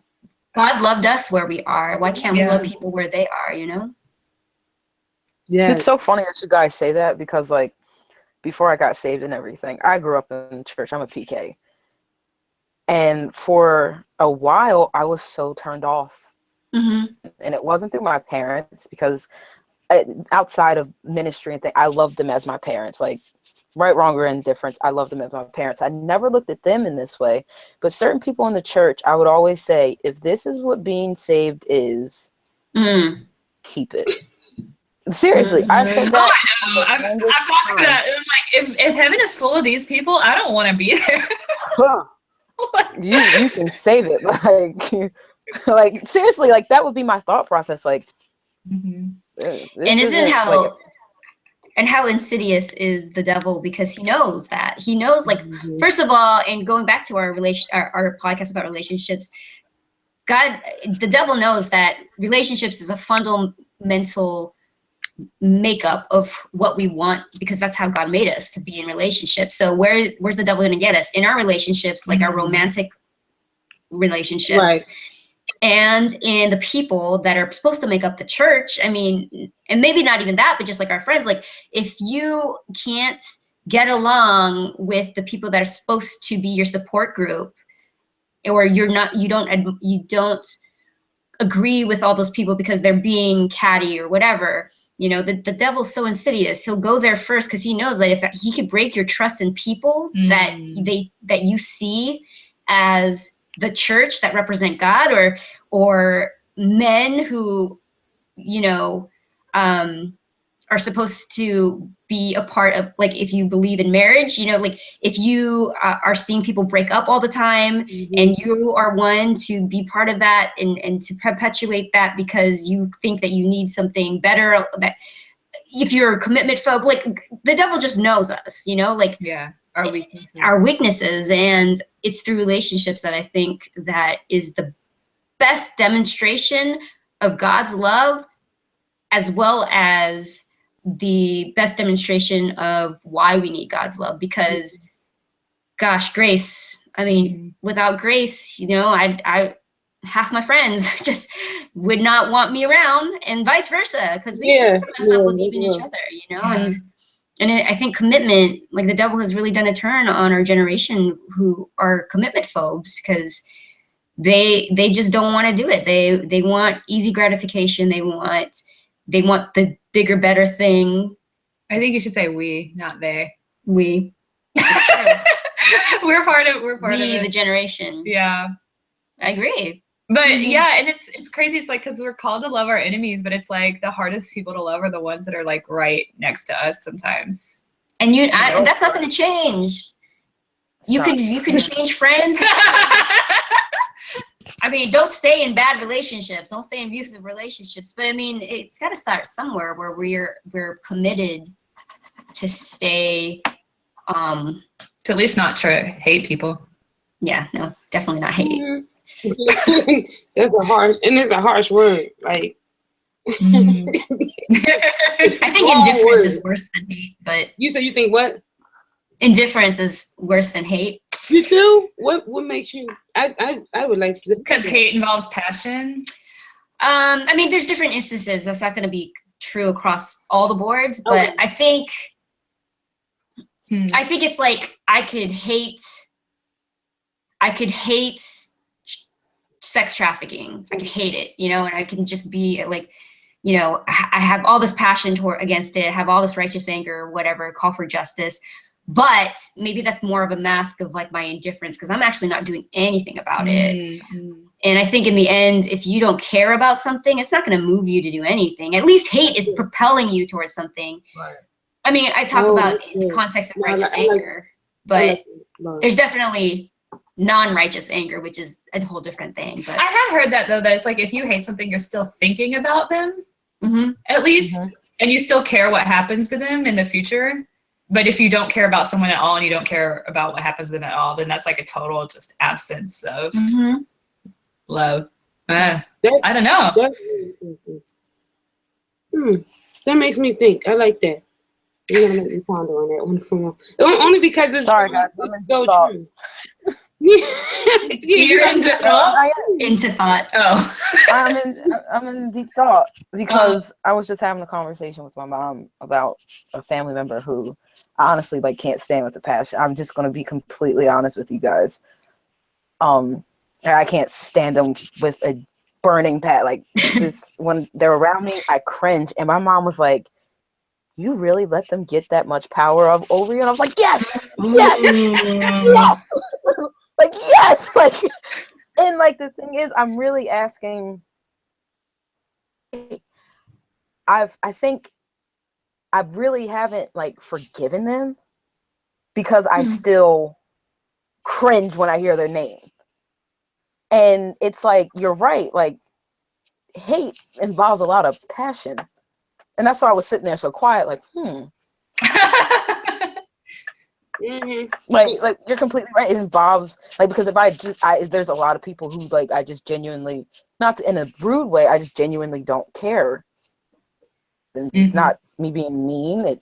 God loved us where we are. Why can't we love people where they are,
Yeah.
It's so funny that you guys say that because like before I got saved and everything, I grew up in church. I'm a PK. And for a while I was so turned off. And it wasn't through my parents because outside of ministry and things, I loved them as my parents. Like right, wrong, or indifference, I loved them as my parents. I never looked at them in this way. But certain people in the church, I would always say, if this is what being saved is, keep it. Seriously, I said that.
Oh, I know. I've gone through that. I'm like, if heaven is full of these people, I don't want to be there.
You can save it, like seriously, like that would be my thought process. Like,
And isn't how insidious is the devil, because he knows that. He knows, like, first of all, and going back to our podcast about relationships, the devil knows that relationships is a fundamental makeup of what we want, because that's how God made us, to be in relationships. So where's the devil going to get us? In our relationships, like our romantic relationships,
Right.
and in the people that are supposed to make up the church. I mean, and maybe not even that, but just like our friends, like if you can't get along with the people that are supposed to be your support group, or you don't agree with all those people because they're being catty or whatever, you know, the devil's so insidious. He'll go there first because he knows that if he could break your trust in people that you see as the church that represent God, or men who, you know, are supposed to be a part of, like, if you believe in marriage, you know, like if you are seeing people break up all the time, and you are one to be part of that and to perpetuate that because you think that you need something better, that if you're a commitment phobe, like the devil just knows us, you know, like our weaknesses. And it's through relationships that I think that is the best demonstration of God's love, as well as the best demonstration of why we need God's love. Because gosh, grace, I mean, without grace, you know, I half my friends just would not want me around, and vice versa, because we mess up with even each other, you know. And I think commitment, like the devil has really done a turn on our generation who are commitment phobes, because they just don't want to do it. They want easy gratification. They want the bigger, better thing.
I think you should say we, not they.
We. It's true.
we're part of
we,
it.
the generation.
Yeah.
I agree.
But yeah, and it's crazy. It's like, because we're called to love our enemies, but it's like the hardest people to love are the ones that are like right next to us sometimes.
And and that's not going to change. You can change friends. I mean, don't stay in bad relationships. Don't stay in abusive relationships. But I mean, it's got to start somewhere where we're committed to stay.
To at least not try to hate people.
Yeah, no, definitely not hate.
That's a harsh word. Like,
I think indifference is worse than hate. But
you said you think what?
Indifference is worse than hate.
You do? What makes you? I would like to.
Because hate involves passion.
I mean, there's different instances. That's not going to be true across all the boards, but I think it's like I could hate sex trafficking. I could hate it, you know, and I can just be like, you know, I have all this passion against it. I have all this righteous anger, whatever, call for justice. But maybe that's more of a mask of like my indifference, because I'm actually not doing anything about it. And I think in the end, if you don't care about something, it's not going to move you to do anything. At least hate is propelling you towards something. Right. I mean, I talk about in the context of righteous anger, but there's definitely non-righteous anger, which is a whole different thing. But
I have heard that, though, that it's like if you hate something, you're still thinking about them, at least, and you still care what happens to them in the future. But if you don't care about someone at all and you don't care about what happens to them at all, then that's like a total just absence of love. I don't know.
That makes me think. I like that. You're gonna make me ponder on that one for more. Only because it's
sorry, guys.
I'm so true.
You're into thought. Into thought.
Oh,
I'm in deep thought because I was just having a conversation with my mom about a family member who I honestly like can't stand with the passion. I'm just gonna be completely honest with you guys. I can't stand them with a burning like this. When they're around me, I cringe. And my mom was like, "You really let them get that much power over you?" And I was like, "Yes, yes." Like, yes, like, and like the thing is, I'm really asking. I think I really haven't like forgiven them because I still cringe when I hear their name. And it's like, you're right. Like, hate involves a lot of passion. And that's why I was sitting there so quiet, like, like you're completely right. It involves, like, because if there's a lot of people who, like, I just genuinely, not in a rude way, I just genuinely don't care. And it's not me being mean.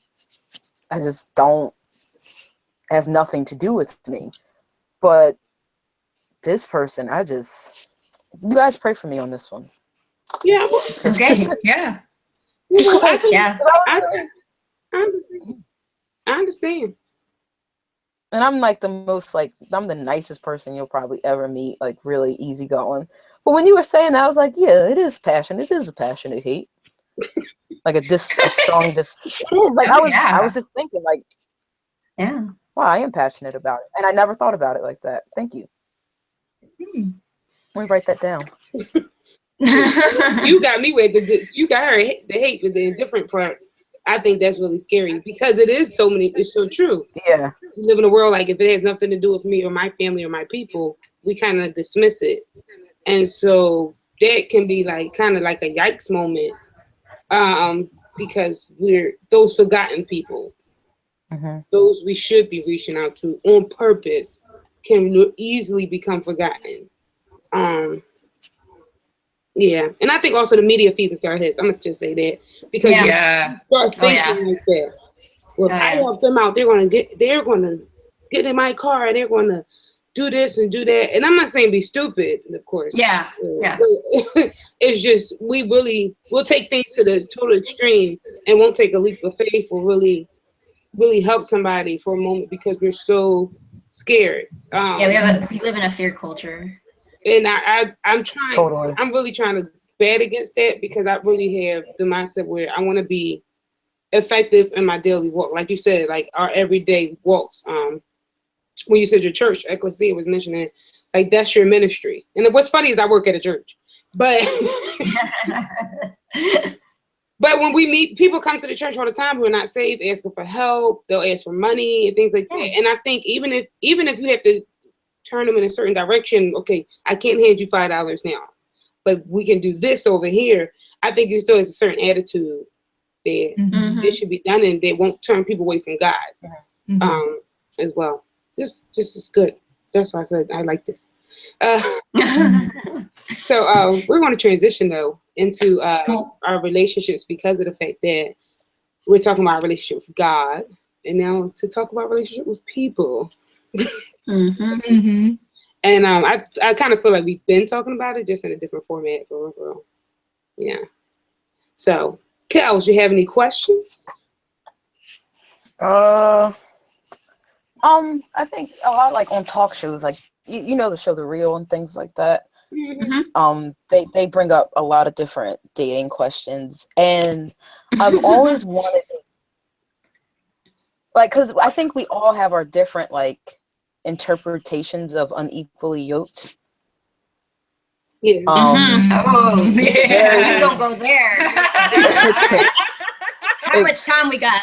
I just don't, it has nothing to do with me. But this person, you guys pray for me on this one.
Yeah.
Okay. Yeah.
I understand. I understand.
And I'm like I'm the nicest person you'll probably ever meet, like really easygoing. But when you were saying that, I was like, yeah, it is passion. It is a passionate hate. Like a strong it is. Like I was just thinking, like,
Yeah.
wow, I am passionate about it. And I never thought about it like that. Thank you. Let me write that down.
You got me with you got her the hate with the indifferent part. I think that's really scary because it's so true.
Yeah.
We live in a world like if it has nothing to do with me or my family or my people, we kind of dismiss it. And so that can be like kind of like a yikes moment because we're those forgotten people, those we should be reaching out to on purpose can easily become forgotten. Yeah, and I think also the media feeds into our heads. I'm gonna just say that because you start thinking like that. Well, if I help them out, they're gonna get in my car and they're gonna do this and do that. And I'm not saying be stupid, of course.
Yeah.
It's just we'll take things to the total extreme and won't take a leap of faith or really help somebody for a moment because we're so scared.
We live in a fear culture.
And I'm trying.
Totally.
I'm really trying to bat against that because I really have the mindset where I want to be effective in my daily walk, like you said, like our everyday walks. When you said your church, Ecclesia was mentioning, like that's your ministry. And what's funny is I work at a church, but but when we meet, people come to the church all the time who are not saved, asking for help. They'll ask for money and things like that. And I think even if you have to turn them in a certain direction, okay, I can't hand you $5 now, but we can do this over here. I think it still has a certain attitude that it should be done, and they won't turn people away from God as well. This is good. That's why I said I like this. So we're going to transition though into our relationships because of the fact that we're talking about our relationship with God, and now to talk about relationship with people. And I kind of feel like we've been talking about it just in a different format for real. Yeah. So, Kels, you have any questions?
I think a lot like on talk shows, like you know the show The Real and things like that. They bring up a lot of different dating questions, and I've always wanted, like, because I think we all have our different like interpretations of unequally yoked.
Yeah.
You don't go there. How much time we got?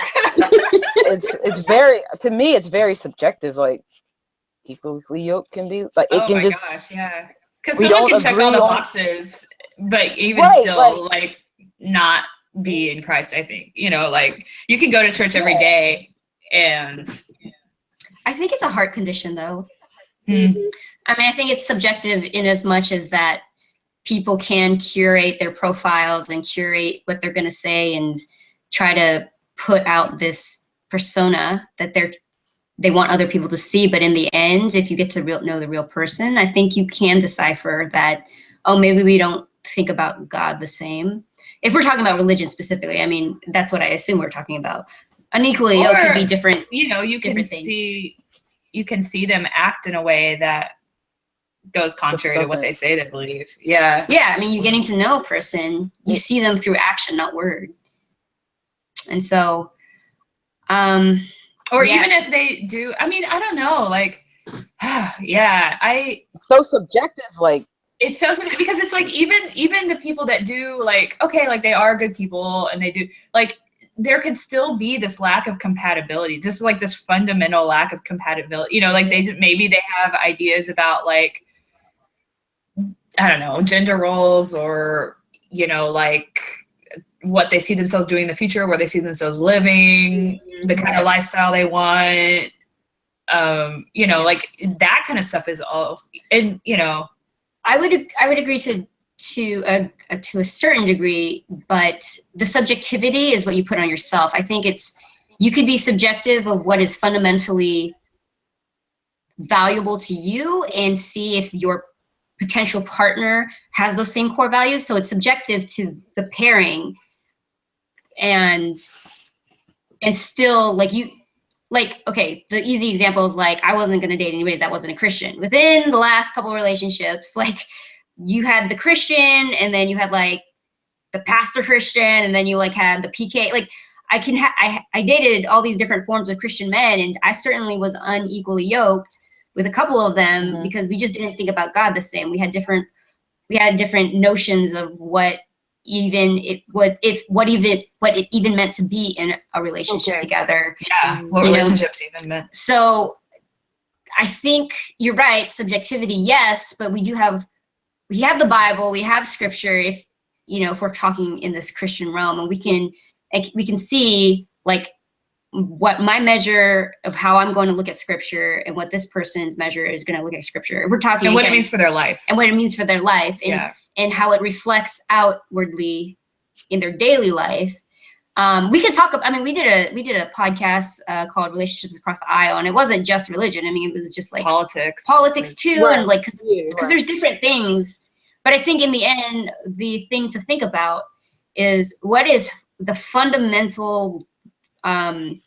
It's very, to me, it's very subjective. Like, equally yoked can be like it can just.
Gosh, yeah. Because someone can check all the boxes, but even still, like, not be in Christ. I think like you can go to church every day, and
I think it's a heart condition, though. I mean, I think it's subjective in as much as that people can curate their profiles and curate what they're going to say and try to put out this persona that they want other people to see. But in the end, if you get to know the real person, I think you can decipher that, oh, maybe we don't think about God the same. If we're talking about religion specifically, I mean, that's what I assume we're talking about. Unequally, it could be different.
You can see them act in a way that goes contrary to what they say they believe. Yeah.
Yeah. I mean, you're getting to know a person. You see them through action, not word. And so,
even if they do, I mean, I don't know, like,
so subjective, like.
It's so subjective because it's like even the people that do like, okay, like they are good people and they do like there could still be this lack of compatibility, just like this fundamental lack of compatibility. You know, like maybe they have ideas about like, I don't know, gender roles, or, you know, like what they see themselves doing in the future, where they see themselves living, the kind of lifestyle they want. You know, like that kind of stuff is all, and you know,
I would agree to a certain degree, but the subjectivity is what you put on yourself. I think you could be subjective of what is fundamentally valuable to you and see if your potential partner has those same core values. So it's subjective to the pairing, and still okay, the easy example is like, I wasn't going to date anybody that wasn't a Christian. Within the last couple of relationships, like you had the Christian, and then you had like the pastor Christian, and then you like had the PK. Like I dated all these different forms of Christian men, and I certainly was unequally yoked with a couple of them because we just didn't think about God the same. We had different notions of what it even meant to be in a relationship together.
Yeah, what relationships even meant.
So I think you're right, subjectivity, yes, but we have the Bible, we have scripture, if we're talking in this Christian realm, and we can see like what my measure of how I'm going to look at scripture and what this person's measure is going to look at scripture. If we're talking
and what it means for their life.
And what it means for their life. And how it reflects outwardly in their daily life. We could talk. I mean, we did a podcast called "Relationships Across the Aisle," and it wasn't just religion. I mean, it was just like politics too, right. And like because there's different things. But I think in the end, the thing to think about is what is the fundamental red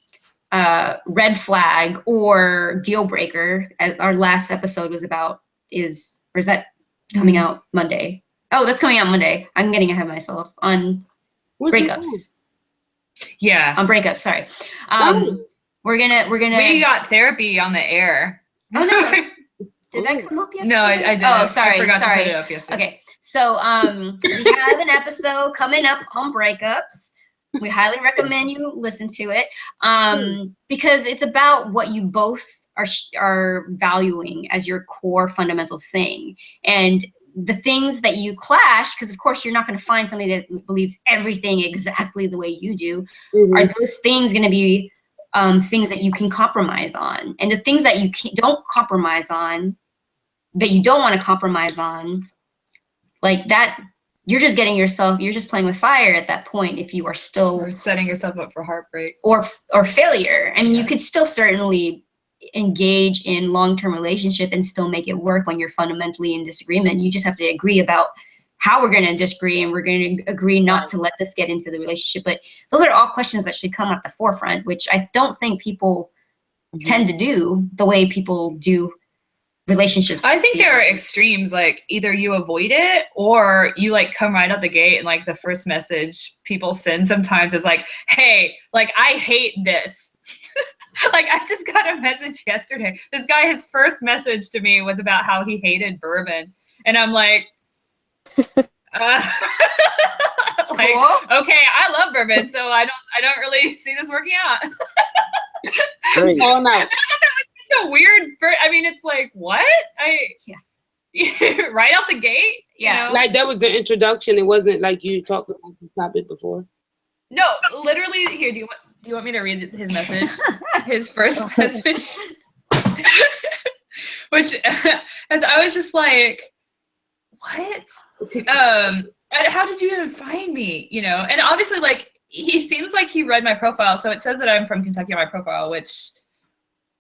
flag or deal breaker. Our last episode was about is that coming out Monday? Oh, that's coming out Monday. I'm getting ahead of myself on breakups.
Yeah.
On breakups, sorry. We're gonna
We got therapy on the air.
Oh no. Did that come up yesterday?
No, I didn't.
Oh, sorry.
I forgot to put it up yesterday.
Okay. So we have an episode coming up on breakups. We highly recommend you listen to it. Because it's about what you both are valuing as your core fundamental thing. And the things that you clash, because of course you're not going to find somebody that believes everything exactly the way you do, are those things going to be things that you can compromise on? And the things that you don't compromise on, that you don't want to compromise on, like that, you're just playing with fire at that point if you are still
or setting yourself up for heartbreak
or failure. I mean, you could still certainly engage in long-term relationship and still make it work when you're fundamentally in disagreement. You just have to agree about how we're going to disagree, and we're going to agree not to let this get into the relationship. But those are all questions that should come at the forefront, which I don't think people tend to do the way people do relationships.
I think there are extremes, like either you avoid it or you like come right out the gate, and like the first message people send sometimes is like, hey, like I hate this. Like I just got a message yesterday. This guy, his first message to me was about how he hated bourbon. And I'm like, like,
cool.
Okay, I love bourbon, so I don't really see this working out.
Great.
Oh no.
I thought that was such a weird, I mean, it's like, what? Right out the gate?
Yeah.
You know?
Like that was the introduction. It wasn't like you talked about the topic before.
No, literally, here, do you want me to read his message? His first message? Which, as I was just like, what? How did you even find me? You know, and obviously, like, he seems like he read my profile. So it says that I'm from Kentucky on my profile, which,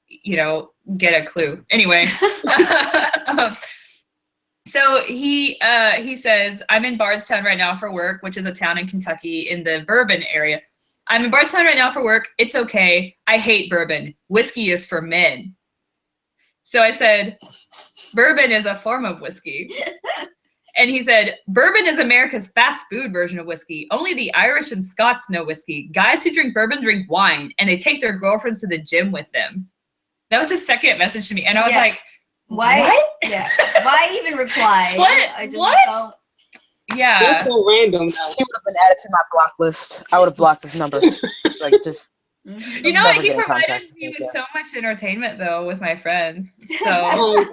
you know, get a clue. Anyway. So he says, I'm in Bardstown right now for work, which is a town in Kentucky in the bourbon area. I'm in Bardstown right now for work. It's okay. I hate bourbon. Whiskey is for men. So I said, bourbon is a form of whiskey. And he said, bourbon is America's fast food version of whiskey. Only the Irish and Scots know whiskey. Guys who drink bourbon drink wine, and they take their girlfriends to the gym with them. That was his second message to me. And I was like,
why?
What?
Yeah. Why even reply?
What? Yeah.
That's so random though.
He would have been added to my block list. I would have blocked his number. like just
Mhm.
You know what?
never
He
get in
provided
contact
me
with
with
them.
so much entertainment though with my friends. So
Um,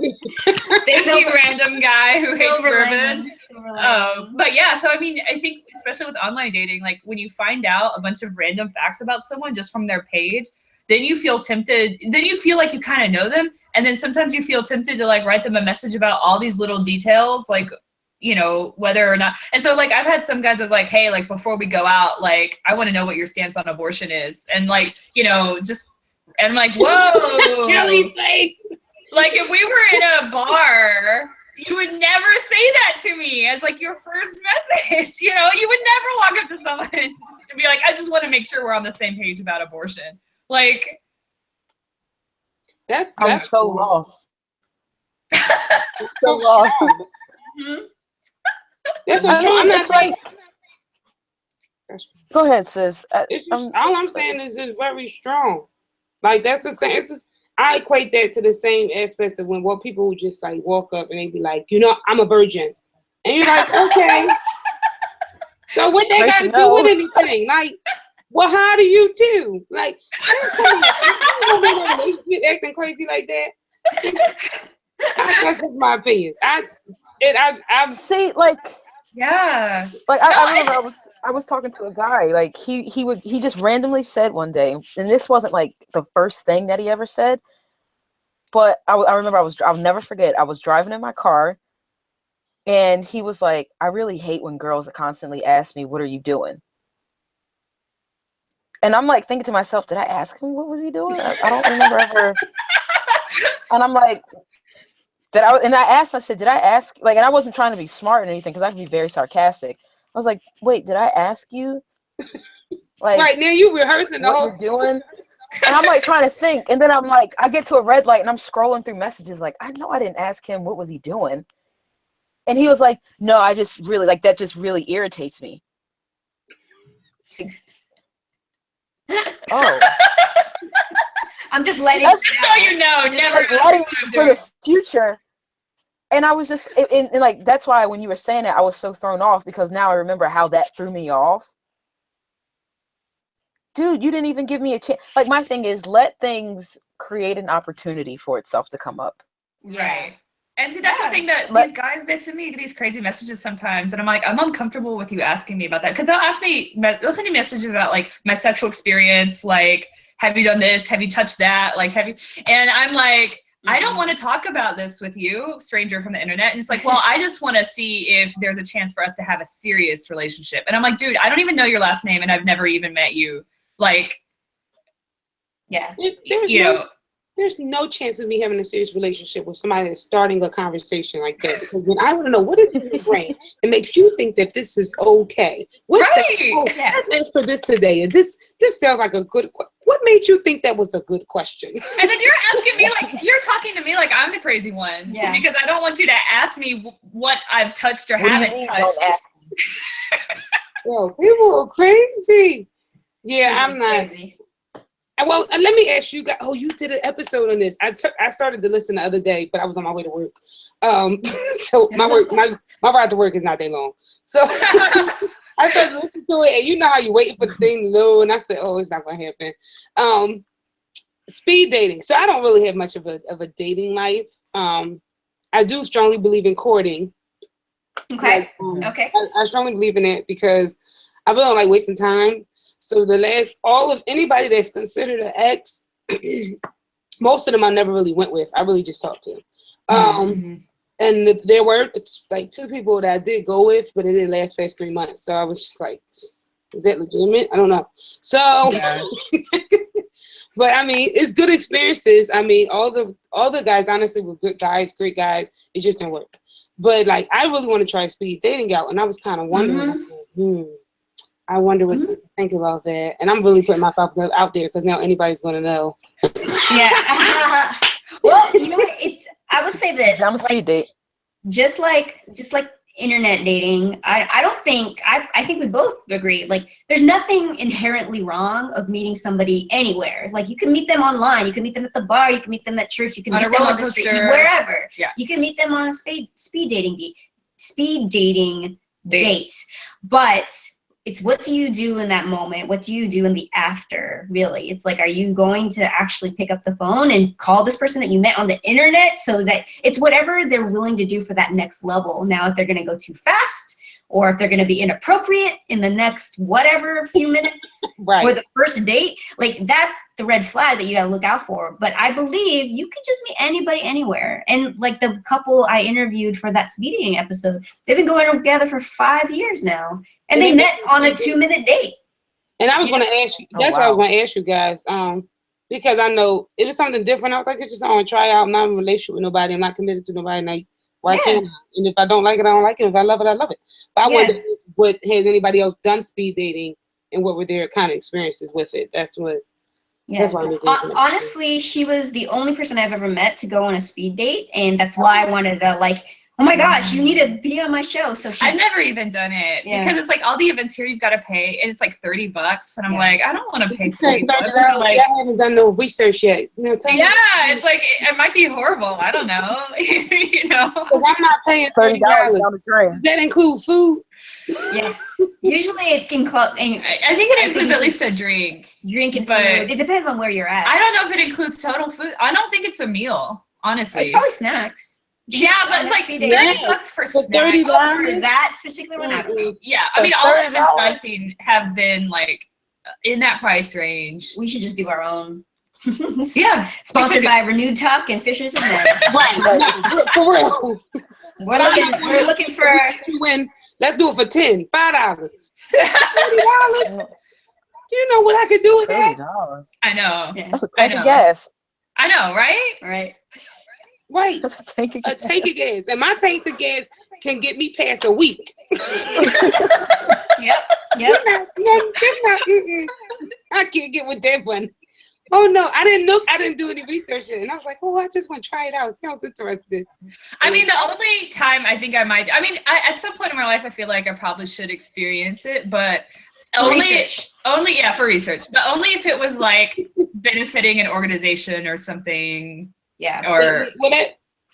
thank you, random guy who hates
Silver
bourbon.
lining, silver lining.
But yeah, so I mean, I think especially with online dating, like when you find out a bunch of random facts about someone just from their page, then you feel tempted. Then you feel like you kind of know them, and then sometimes you feel tempted to like write them a message about all these little details, like whether or not. And so like I've had some guys that's like, hey, like before we go out, like I want to know what your stance on abortion is, and like just. And I'm like, whoa,
Kelly's face.
like if we were in a bar, you would never say that to me as like your first message. You would never walk up to someone and be like, I just want to make sure we're on the same page about abortion. Like,
I'm so lost. So lost.
That's
I
what's true.
mean,
I'm not
it's
saying.
like, go ahead, sis.
It's just, all I'm saying is it's very strong. Like that's the same. I equate that to the same aspects of when people would just like walk up and they be like, I'm a virgin, and you're like, okay. So what they got to do with anything? Like, well, how do you too? Like, I don't know relationship acting crazy like that. That's just my opinions. I
see, like,
yeah,
like I remember I was talking to a guy, like he just randomly said one day, and this wasn't like the first thing that he ever said, but I remember I'll never forget, I was driving in my car, and he was like, I really hate when girls constantly ask me, what are you doing? And I'm like thinking to myself, did I ask him what was he doing? I don't remember ever. And I'm like, I said, did I ask? Like, and I wasn't trying to be smart or anything because I can be very sarcastic. I was like, wait, did I ask you? Like,
right now you rehearsing the
what
whole
you're doing? And I'm like trying to think. And then I'm like, I get to a red light and I'm scrolling through messages. Like, I know I didn't ask him what was he doing. And he was like, no, I just really like that just really irritates me. Oh.
I'm just letting
That's
so you know, never
like letting for the future. And I was just, and like, that's why when you were saying it, I was so thrown off because now I remember how that threw me off. Dude, you didn't even give me a chance. Like, my thing is, let things create an opportunity for itself to come up.
Right. And see, that's the thing that these guys, they send me these crazy messages sometimes. And I'm like, I'm uncomfortable with you asking me about that. Because they'll send me messages about like my sexual experience. Like, have you done this? Have you touched that? Like, and I'm like, I don't want to talk about this with you, stranger from the internet. And it's like, well, I just want to see if there's a chance for us to have a serious relationship. And I'm like, dude, I don't even know your last name and I've never even met you. Like, yeah,
there's no chance of me having a serious relationship with somebody that's starting a conversation like that. Because then I want to know what is in your brain that makes you think that this is okay. Let's ask for this today. And this sounds like a good question. What made you think that was a good question?
And then you're asking me like, you're talking to me like I'm the crazy one. Yeah. Because I don't want you to ask me what I've touched or haven't touched.
Don't ask me.
Yo, people are crazy. Yeah, I'm not.
Crazy.
Well, let me ask you guys. Oh, you did an episode on this. I started to listen the other day, but I was on my way to work. So my ride to work is not that long. So I started listening to it, and you know how you waiting for the thing to load, and I said, "Oh, it's not gonna happen." Speed dating. So I don't really have much of a dating life. I do strongly believe in courting.
Okay.
Like, I strongly believe in it because I really don't like wasting time. So anybody that's considered an ex, most of them I never really went with. I really just talked to. And there were like 2 people that I did go with, but it didn't last past 3 months. So I was just like, is that legitimate? I don't know. So, but I mean, it's good experiences. I mean, all the guys honestly were good guys, great guys. It just didn't work. But like, I really want to try speed dating out, and I was kind of wondering. I wonder what they think about that. And I'm really putting myself out there because now anybody's going to know.
Yeah. Well, you know what? I would say this.
I'm a speed date.
Just like internet dating, I think we both agree, like, there's nothing inherently wrong of meeting somebody anywhere. Like, you can meet them online, you can meet them at the bar, you can meet them at church, you can meet them on the street, wherever. Yeah. You can meet them on a speed dating dates. But it's what do you do in that moment? What do you do in the after, really? It's like, are you going to actually pick up the phone and call this person that you met on the internet? So that it's whatever they're willing to do for that next level. Now, if they're going to go too fast, or if they're going to be inappropriate in the next whatever few minutes,
Right.
or the first date, like that's the red flag that you got to look out for. But I believe you can just meet anybody anywhere. And like the couple I interviewed for that speed dating episode, they've been going together for 5 years now, and they met on a 2-minute date.
And I was going to ask you, that's what I was going to ask you guys, because I know it was something different. I was like, it's just I want to try out. I'm not in a relationship with nobody. I'm not committed to nobody. Now, why can't I? And if I don't like it, I don't like it. If I love it, I love it. But I wonder what has anybody else done speed dating and what were their kind of experiences with it? That's what.
Yeah.
That's why
Honestly, she was the only person I've ever met to go on a speed date, and that's why I wanted to like, oh my gosh, you need to be on my show. So
I've never even done it because it's like all the events here you've got to pay, and it's like $30, and I'm like, I don't want to pay $30.
Like, I haven't done no research yet. You know,
it's like it might be horrible. I don't know. You know,
because I'm not paying $30. Does that include food?
Yes. Usually it can include.
I think it includes at least a drink.
Drink and food. It depends on where you're at.
I don't know if it includes total food. I don't think it's a meal, honestly.
It's probably snacks.
Yeah, but it's like $30 for snacks.
$30
for that particular one.
Yeah, I mean, all the events I've seen have been like in that price range.
We should just do our own.
Yeah,
sponsored by Renewed Talk and Fishers of Men.
Right, for real.
We're looking for.
Let's do it for $10, $5, $30. Do you know what I could do with that?
$30.
I know.
Yeah.
That's a tank of gas.
I know, right?
Right.
That's a tank of gas.
A tank of gas. And my tank of gas can get me past a week.
Yep.
I can't get with that one. Oh no, I didn't do any research yet. And I was like, oh, I just want to try it out. Sounds interesting.
I mean, the only time I think I might, at some point in my life, I feel like I probably should experience it, but only for research, but only if it was like benefiting an organization or something.
Yeah.
Or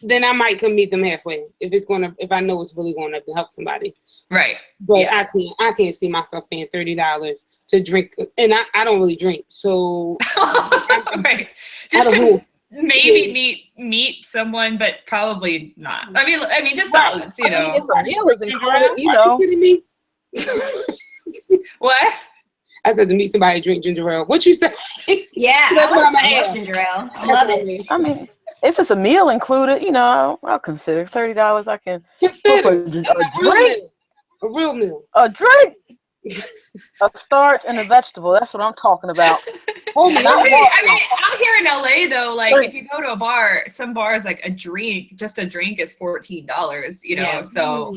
then I might come meet them halfway if I know it's really going to help somebody.
Right.
But I can't see myself paying $30 to drink, and I don't really drink, so
right. Just to maybe meet someone, but probably not. I mean, just that once, you know.
If a meal is included, you know.
Are you kidding me?
What?
I said to meet somebody drink ginger ale. What you say?
Yeah,
that's what I'm
at. Ginger ale. I love it.
I mean, if it's a meal included, you know, I'll consider $30. I can
consider
a drink.
A real meal.
A drink. A starch and a vegetable. That's what I'm talking about.
I mean, out here in LA though, like if you go to a bar, some bars like just a drink is $14, you know. So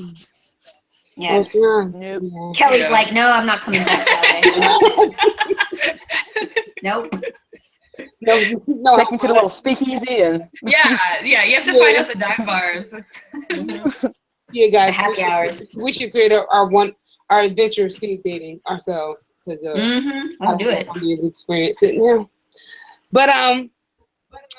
yeah.
Nope.
Kelly's like, no, I'm not coming back to LA. Nope.
No, take me to the little speakeasy and
yeah, you have to find out the dive bars.
Yeah, guys,
the happy hours.
We should create our adventure speed dating ourselves because
let's do it.
I'll be able to experience it now. But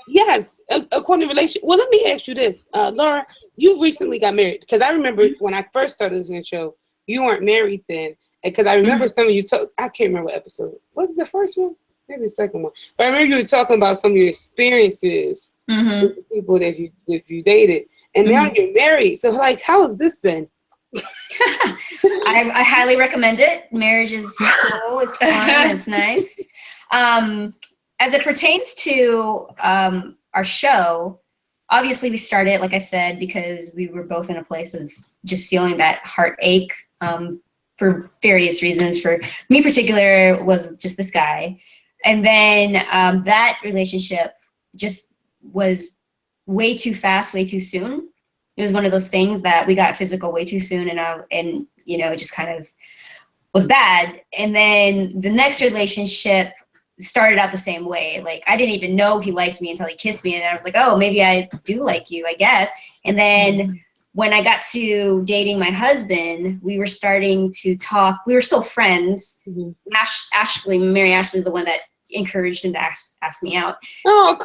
yes, according to relationship. Well, let me ask you this, Laura. You recently got married because I remember when I first started listening to the show, you weren't married then. Because I remember some of you I can't remember what episode. Was it the first one? Maybe the second one. But I remember you were talking about some of your experiences with the people that if you dated, and now you're married. So like, how has this been?
I highly recommend it. Marriage is cool. It's fun. It's nice. As it pertains to our show, obviously we started, like I said, because we were both in a place of just feeling that heartache for various reasons. For me, particular, was just this guy. And then that relationship just was way too fast, way too soon. It was one of those things that we got physical way too soon, and you know, it just kind of was bad. And then the next relationship started out the same way. Like I didn't even know he liked me until he kissed me, and I was like, oh, maybe I do like you, I guess. And then when I got to dating my husband, we were starting to talk. We were still friends. Mary Ashley is the one that encouraged him to ask me out.
Oh,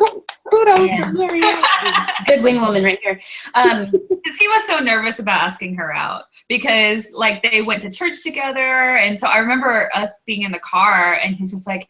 kudos
Yeah.
to Marianne.
Good wing woman right here.
Because he was so nervous about asking her out because like they went to church together, and so I remember us being in the car, and he's just like,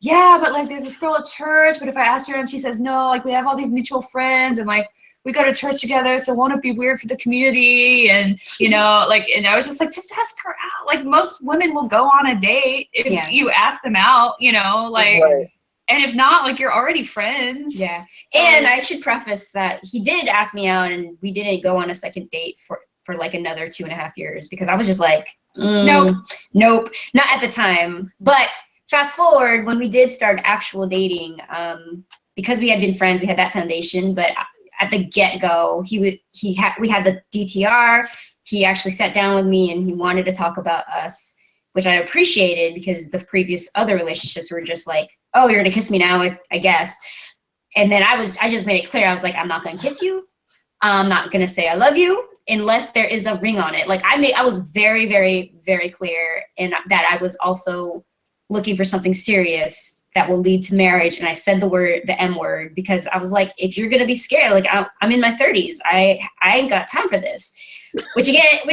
yeah, but like there's this girl at church, but if I ask her and she says no, like we have all these mutual friends and like we go to church together, so won't it be weird for the community? And you know, like, and I was just like, just ask her out. Like most women will go on a date if you ask them out, you know, like,
Right.
and if not, like you're already friends.
Yeah.
So-
And I should preface that he did ask me out, and we didn't go on a second date for like another 2.5 years because I was just like, nope, not at the time. But fast forward, when we did start actual dating, because we had been friends, we had that foundation. But at the get-go, we had the DTR. He actually sat down with me and he wanted to talk about us, which I appreciated because the previous other relationships were just like, oh, you're gonna kiss me now, I guess. And then I just made it clear. I was like, I'm not gonna kiss you. I'm not gonna say I love you unless there is a ring on it. Like I was very, very, very clear in that I was also looking for something serious that will lead to marriage. And I said the M word, because I was like, if you're gonna be scared, like I'm in my 30s, I ain't got time for this. Which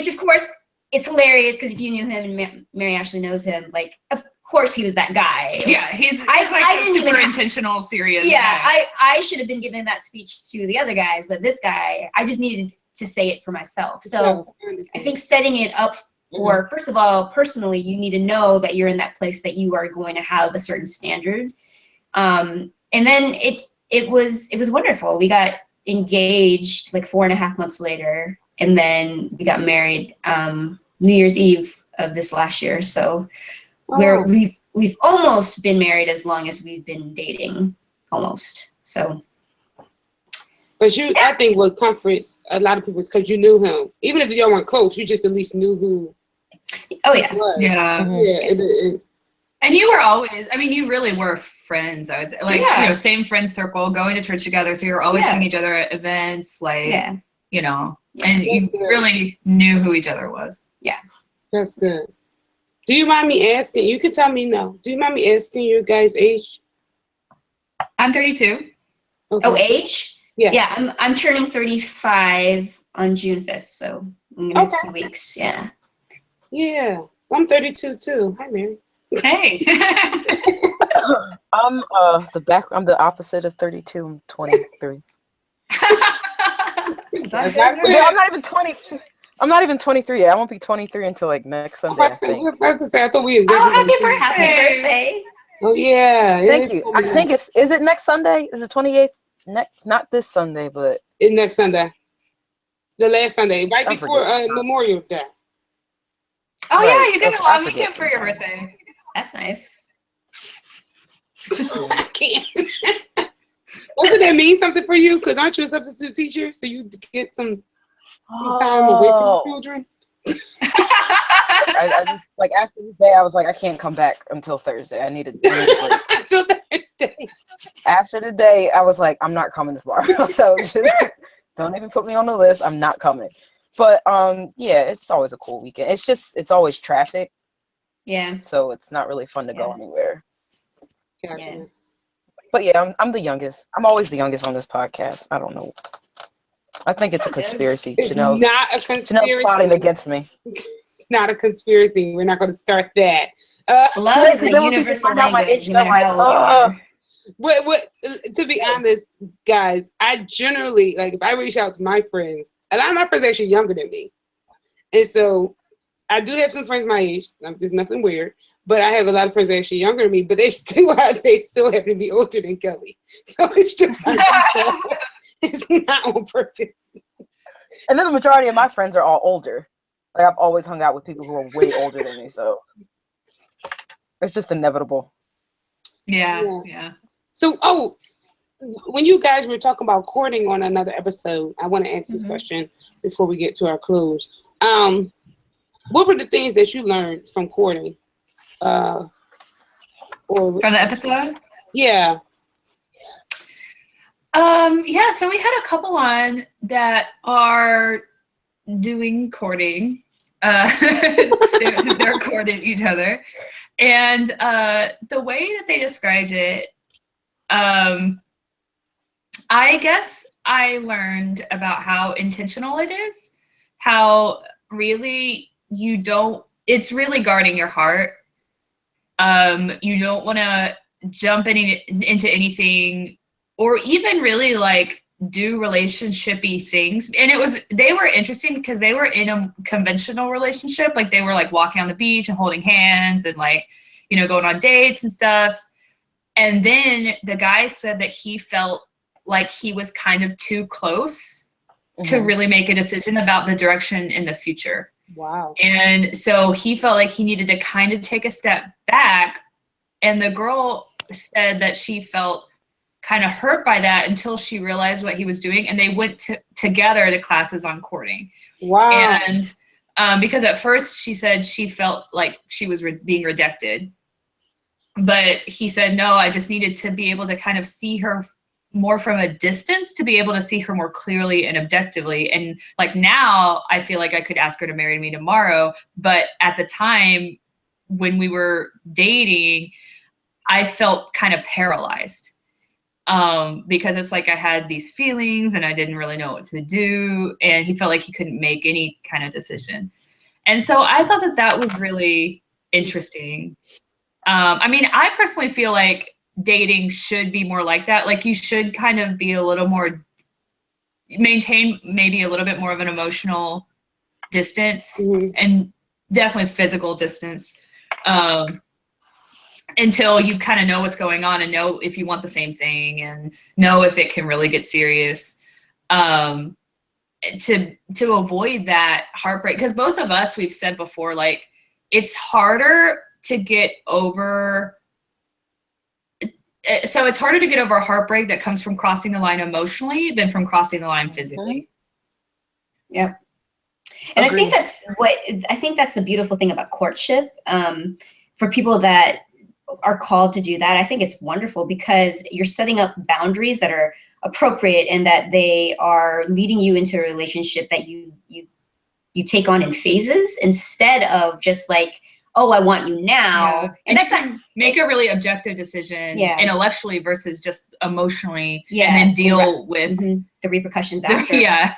of course it's hilarious because if you knew him and Mary Ashley knows him, like of course he was that guy.
Yeah, he's
I
like
didn't
super
even
intentional, serious.
Yeah,
guy.
I should have been giving that speech to the other guys, but this guy, I just needed to say it for myself. So I think setting it up for, first of all, personally, you need to know that you're in that place that you are going to have a certain standard. And then it was wonderful. We got engaged like 4.5 months later, and then we got married New Year's Eve of this last year. So we've almost been married as long as we've been dating, almost. So.
But I think what comforts a lot of people is because you knew him. Even if y'all weren't close, you just at least knew who.
Oh yeah.
he was.
Yeah.
Yeah.
And you were always, I mean, you really were friends. I was like, you know, same friend circle, going to church together. So you were always seeing each other at events, like, you know, and you really knew who each other was.
Yeah.
That's good. Do you mind me asking? You can tell me no. Do you mind me asking your guys' age?
I'm 32.
Okay.
Oh, age?
Yes.
Yeah, I'm turning 35 on June 5th, so in a few weeks. Yeah.
Yeah. I'm 32 too. Hi, Mary.
Hey.
I'm the opposite of 32. I'm 23. I'm not even 20. I'm not even 23 yet. I won't be 23 until like next Sunday, I think.
I thought we was
Happy birthday.
Happy birthday.
Oh yeah.
Thank you. I think is it next Sunday? Is it 28th? Next, not this Sunday, but
it's next Sunday. The last Sunday, right
I
before Memorial Day.
Oh yeah,
Right.
you get a
I
long
forget
weekend for your
sometimes.
birthday.
That's nice.
I can't. Doesn't that mean something for you? Because aren't you a substitute teacher? So you get some time away from the children?
I just like after the day I was like, I can't come back until Thursday. I need a break.
Until Thursday.
After the day, I was like, I'm not coming tomorrow. So just don't even put me on the list. I'm not coming. But yeah, it's always a cool weekend. It's always traffic.
Yeah.
So it's not really fun to go anywhere.
Gotcha.
Yeah.
But yeah, I'm the youngest. I'm always the youngest on this podcast. I don't know. I think it's a conspiracy.
It's
Janelle's
not a conspiracy.
plotting against me.
It's not a conspiracy. We're not going to start that.
Love is a
then when people
universal
find out my
language,
age,
no
they're
matter how old you are.
What? To be honest, guys, I generally like if I reach out to my friends. A lot of my friends are actually younger than me, and so I do have some friends my age. There's nothing weird, but I have a lot of friends that are actually younger than me. But they still have to be older than Kelly. So it's just it's not on purpose.
And then the majority of my friends are all older. Like I've always hung out with people who are way older than me, so it's just inevitable.
Yeah.
So, when you guys were talking about courting on another episode, I want to ask this question before we get to our close. What were the things that you learned from courting? Or
From the episode?
Yeah.
Yeah, so we had a couple on that are doing courting. They're courting each other. And the way that they described it, I guess I learned about how intentional it is, how really you don't, it's really guarding your heart. You don't want to jump into anything, or even really like do relationshipy things. And they were interesting because they were in a conventional relationship. Like they were like walking on the beach and holding hands and like, you know, going on dates and stuff. And then the guy said that he felt like he was kind of too close to really make a decision about the direction in the future.
Wow.
And so he felt like he needed to kind of take a step back. And the girl said that she felt kind of hurt by that until she realized what he was doing. And they went together to classes on courting.
Wow.
And because at first she said she felt like she was being rejected. But he said, no, I just needed to be able to kind of see her more from a distance, to be able to see her more clearly and objectively. And like now I feel like I could ask her to marry me tomorrow. But at the time when we were dating, I felt kind of paralyzed because it's like I had these feelings and I didn't really know what to do. And he felt like he couldn't make any kind of decision. And so I thought that that was really interesting. I mean, I personally feel like dating should be more like that. Like you should kind of be a little more, maintain maybe a little bit more of an emotional distance and definitely physical distance until you kind of know what's going on and know if you want the same thing and know if it can really get serious, to avoid that heartbreak. Because both of us, we've said before, like it's harder to get over. So it's harder to get over a heartbreak that comes from crossing the line emotionally than from crossing the line physically.
Yep. And
Agreed.
I think that's the beautiful thing about courtship. For people that are called to do that, I think it's wonderful because you're setting up boundaries that are appropriate and that they are leading you into a relationship that you take on in phases instead of just like, oh, I want you now.
Yeah.
And that's not
make a really objective decision intellectually versus just emotionally, and then deal with
the repercussions after.
Yeah.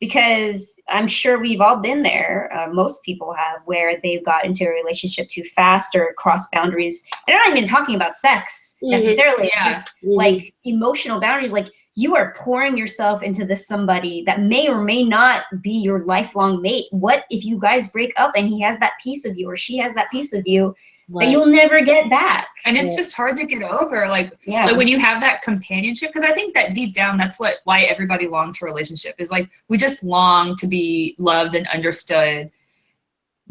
Because I'm sure we've all been there, most people have, where they've got into a relationship too fast or crossed boundaries. And I'm not even talking about sex necessarily, just like emotional boundaries. Like you are pouring yourself into this somebody that may or may not be your lifelong mate. What if you guys break up and he has that piece of you or she has that piece of you that you'll never get back?
And it's just hard to get over. Like when you have that companionship, because I think that deep down, that's why everybody longs for a relationship, is like we just long to be loved and understood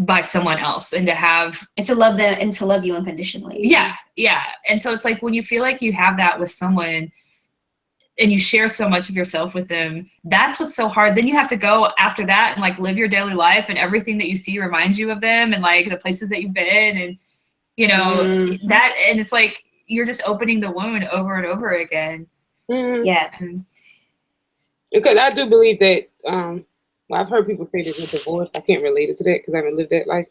by someone else, and to have
to love them and to love you unconditionally.
Yeah. And so it's like when you feel like you have that with someone and you share so much of yourself with them, that's what's so hard. Then you have to go after that and like live your daily life, and everything that you see reminds you of them, and like the places that you've been, and you know that, and it's like you're just opening the wound over and over again.
Yeah.
Because I do believe that well, I've heard people say this with divorce. I can't relate it to that because I haven't lived that life,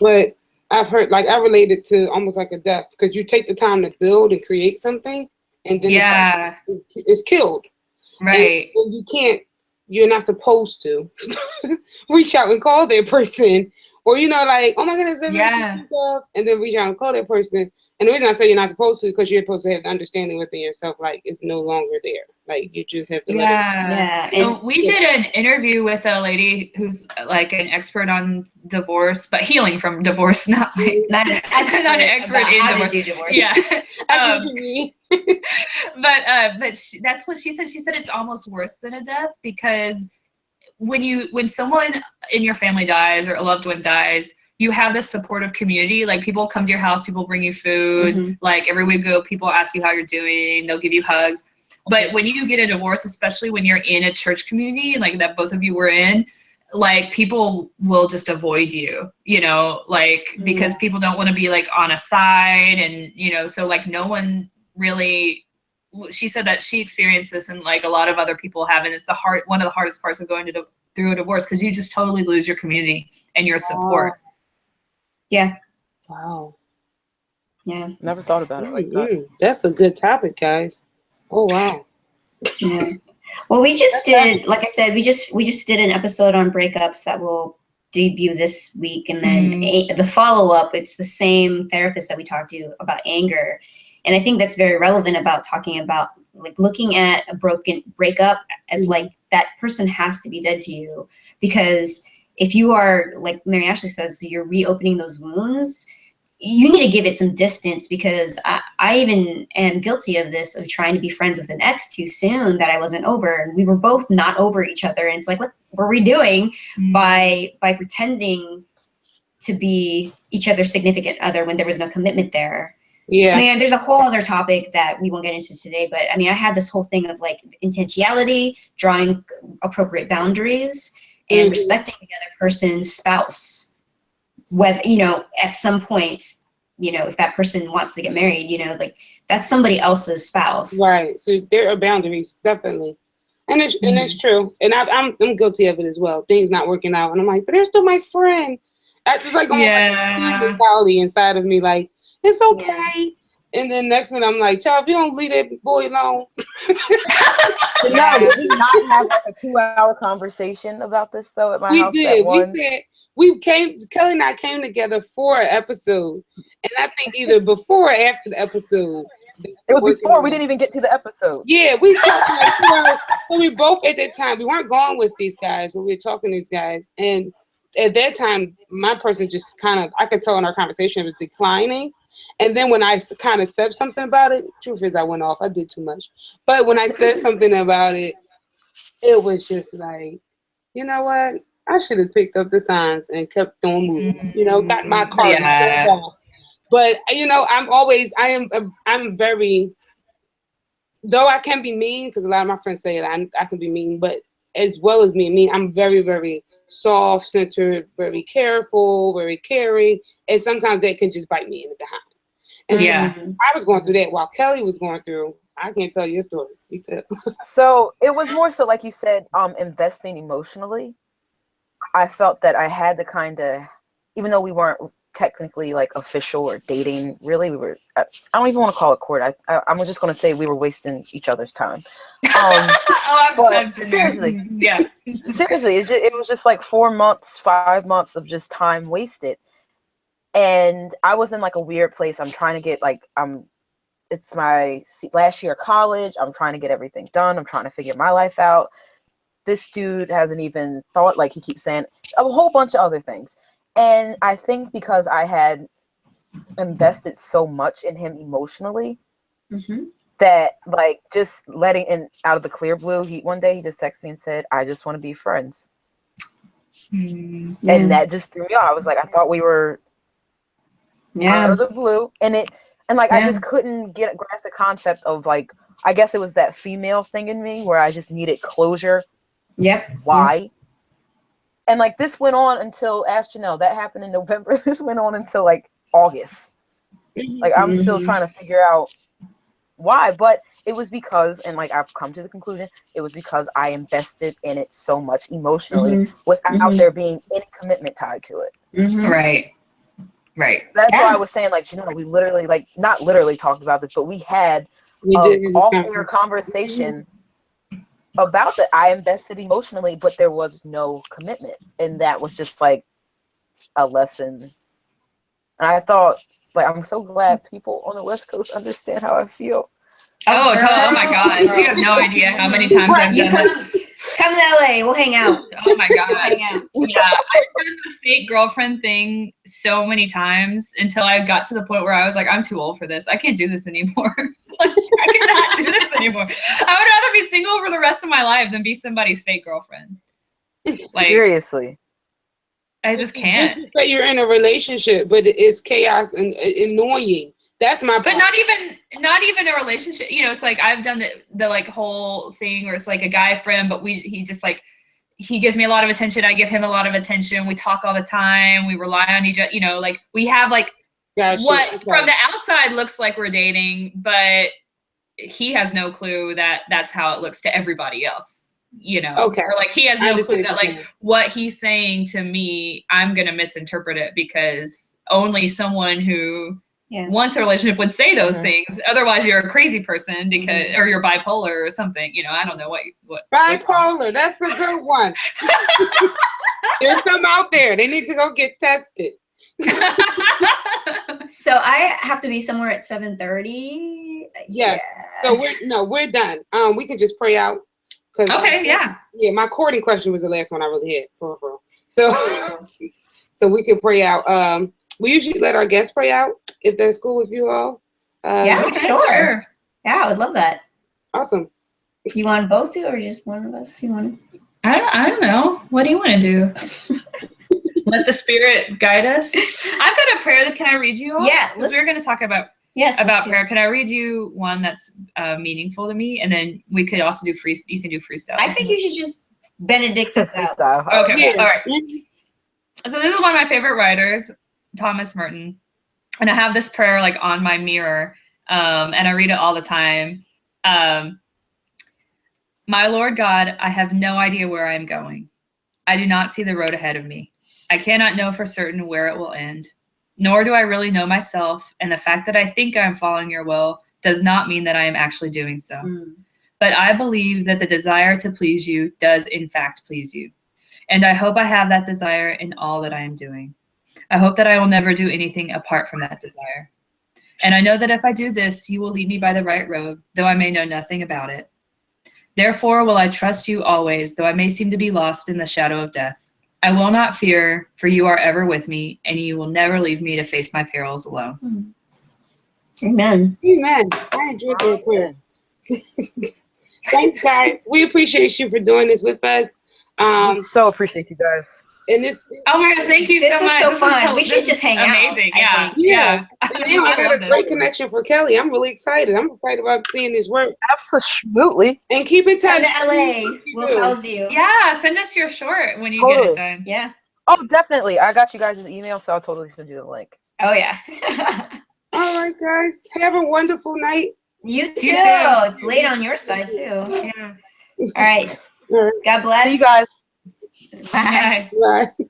but I've heard, like, I relate it to almost like a death, because you take the time to build and create something, and then it's killed.
Right.
And you're not supposed to reach out and call that person, or, you know, like, oh my goodness, and then reach out and call that person. And the reason I say you're not supposed to, because you're supposed to have the understanding within yourself, like, it's no longer there. Like, you just have to let it go.
And
we did an interview with a lady who's like an expert on divorce, but healing from divorce, not an expert in divorce.
To do divorce.
Yeah.
I get what you mean.
But that's what she said. She said it's almost worse than a death, because when someone in your family dies or a loved one dies, you have this supportive community. Like, people come to your house, people bring you food. Like, everywhere you go, people ask you how you're doing. They'll give you hugs. But when you get a divorce, especially when you're in a church community, like that both of you were in, like, people will just avoid you, you know, like, because people don't want to be like on a side, and, you know, so like no one really, she said that she experienced this, and like a lot of other people have, and it's one of the hardest parts of going through a divorce, because you just totally lose your community and your support.
Yeah.
Wow.
Yeah.
Never thought about it like that.
That's a good topic, guys. Oh wow.
Yeah. Well, we just did, like I said, we just did an episode on breakups that will debut this week, and then the follow up, it's the same therapist that we talked to about anger, and I think that's very relevant about talking about like looking at a broken breakup as like that person has to be dead to you, because if you are, like Mary Ashley says, you're reopening those wounds, you need to give it some distance, because I even am guilty of this, of trying to be friends with an ex too soon that I wasn't over. And we were both not over each other. And it's like, what were we doing by pretending to be each other's significant other when there was no commitment there?
Yeah.
Man, there's a whole other topic that we won't get into today. But I mean, I had this whole thing of like intentionality, drawing appropriate boundaries, and respecting the other person's spouse. Whether, you know, at some point, you know, if that person wants to get married, you know, like that's somebody else's spouse.
Right. So there are boundaries, definitely. And it's true. And I'm guilty of it as well. Things not working out. And I'm like, but they're still my friend. It's like almost like a mentality inside of me, like, it's okay. Yeah. And then next minute I'm like, child, if you don't leave that boy alone.
No, did we not have like a 2-hour conversation about this though at my house?
We did. We said Kelly and I came together for an episode, and I think either before or after the episode.
It was before. We didn't even get to the episode.
Yeah, we talked like 2 hours. So we both at that time, we weren't going with these guys, but we were talking to these guys, and at that time, my person just kind of, I could tell in our conversation, it was declining. And then when I kind of said something about it, truth is I went off. I did too much. But when I said something about it, it was just like, you know what? I should have picked up the signs and kept on moving. You know, got my car and turned off. But you know, I'm very, though I can be mean, because a lot of my friends say that I can be mean, but as well as being mean, I'm very, very soft-centered, very careful, very caring, and sometimes that can just bite me in the behind. And so I was going through that while Kelly was going through. I can't tell your story.
So it was more so, like you said, investing emotionally. I felt that I had to kind of, even though we weren't technically like official or dating, really, we were. I don't even want to call it court. I'm just going to say we were wasting each other's time. But seriously, seriously, it was just like 4 months, 5 months of just time wasted. And I was in like a weird place. I'm trying to get like, it's my last year of college. I'm trying to get everything done. I'm trying to figure my life out. This dude hasn't even thought, like he keeps saying a whole bunch of other things. And I think because I had invested so much in him emotionally, that like just letting in out of the clear blue, one day he just texted me and said, I just want to be friends. And that just threw me off. I was like, I thought we were out of the blue. And I just couldn't grasp the concept of like, I guess it was that female thing in me where I just needed closure. Why? And like this went on until, ask Janelle, that happened in November. This went on until like August. Like I'm still trying to figure out why, but it was because, and like I've come to the conclusion, it was because I invested in it so much emotionally without there being any commitment tied to it.
Right.
That's why I was saying, like, Janelle, we literally, like, not literally talked about this, but we had an off-air conversation about that. I invested emotionally, but there was no commitment. And that was just like a lesson. And I thought, like, I'm so glad people on the West Coast understand how I feel.
Oh my God. You have no idea how many times I've done that.
Come to LA, we'll hang out.
Oh my God. Yeah. I've done the fake girlfriend thing so many times until I got to the point where I was like, I'm too old for this. I can't do this anymore. Like, I cannot do this anymore. I would rather be single for the rest of my life than be somebody's fake girlfriend. Like,
seriously.
I just can't.
Just to say you're in a relationship, but it's chaos and annoying. That's my
point. But not even a relationship. You know, it's like I've done the like whole thing where it's like a guy friend, but he just like, he gives me a lot of attention. I give him a lot of attention. We talk all the time. We rely on each other. You know, like we have like from the outside looks like we're dating, but he has no clue that that's how it looks to everybody else. You know, or like he has no clue that like what he's saying to me, I'm gonna misinterpret it because only someone who
Yeah.
once a relationship would say those
Mhm.
things. Otherwise, you're a crazy person because, or you're bipolar or something. You know, I don't know what's wrong.
Bipolar. That's a good one. There's some out there. They need to go get tested.
So I have to be somewhere at 7:30.
Yes. So we're done. We can just pray out.
Okay, yeah.
Yeah, my courting question was the last one I really had. For real. So so we can pray out. We usually let our guests pray out if that's cool with you all.
Yeah,
Okay,
sure. Yeah, I would love that.
Awesome.
You want both to, or just one of us? You want?
I don't know. What do you want to do? Let the spirit guide us. I've got a prayer that can I read you all?
Yeah,
because we're going to talk about
Yes. let's do it.
prayer. Can I read you one that's meaningful to me, and then we could also do free. You can do freestyle.
I think you should just benedict us out.
So,
Okay.
Yeah.
All right. So this is one of my favorite writers, Thomas Merton, and I have this prayer like on my mirror, and I read it all the time. My Lord God, I have no idea where I am going. I do not see the road ahead of me. I cannot know for certain where it will end, nor do I really know myself, and the fact that I think I am following your will does not mean that I am actually doing so. But I believe that the desire to please you does in fact please you. And I hope I have that desire in all that I am doing. I hope that I will never do anything apart from that desire. And I know that if I do this, you will lead me by the right road, though I may know nothing about it. Therefore will I trust you always, though I may seem to be lost in the shadow of death. I will not fear, for you are ever with me, and you will never leave me to face my perils alone.
Amen.
Amen. I enjoyed that prayer. Thanks, guys. We appreciate you for doing this with us.
so appreciate you guys.
And this,
Oh my gosh, thank you
This
so
was
much.
so
This
fun.
is
We should
this
just
is
hang out,
amazing.
I
Yeah.
think.
yeah.
Yeah.
And now I got
loved
a
it.
great connection for Kelly. I'm really excited. I'm excited about seeing this work.
Absolutely.
And keep in
Come
touch.
to LA.
You
We'll
do.
house you.
Yeah, send us your short when you get
Totally.
it done.
Yeah.
Oh, definitely. I got you guys' email, so I'll totally send you the link.
Oh yeah.
All right, guys. Have a wonderful night.
You too.
too.
It's late on your side too.
Yeah.
All right.
All right.
God bless.
See you guys.
Bye.
Bye.
Bye.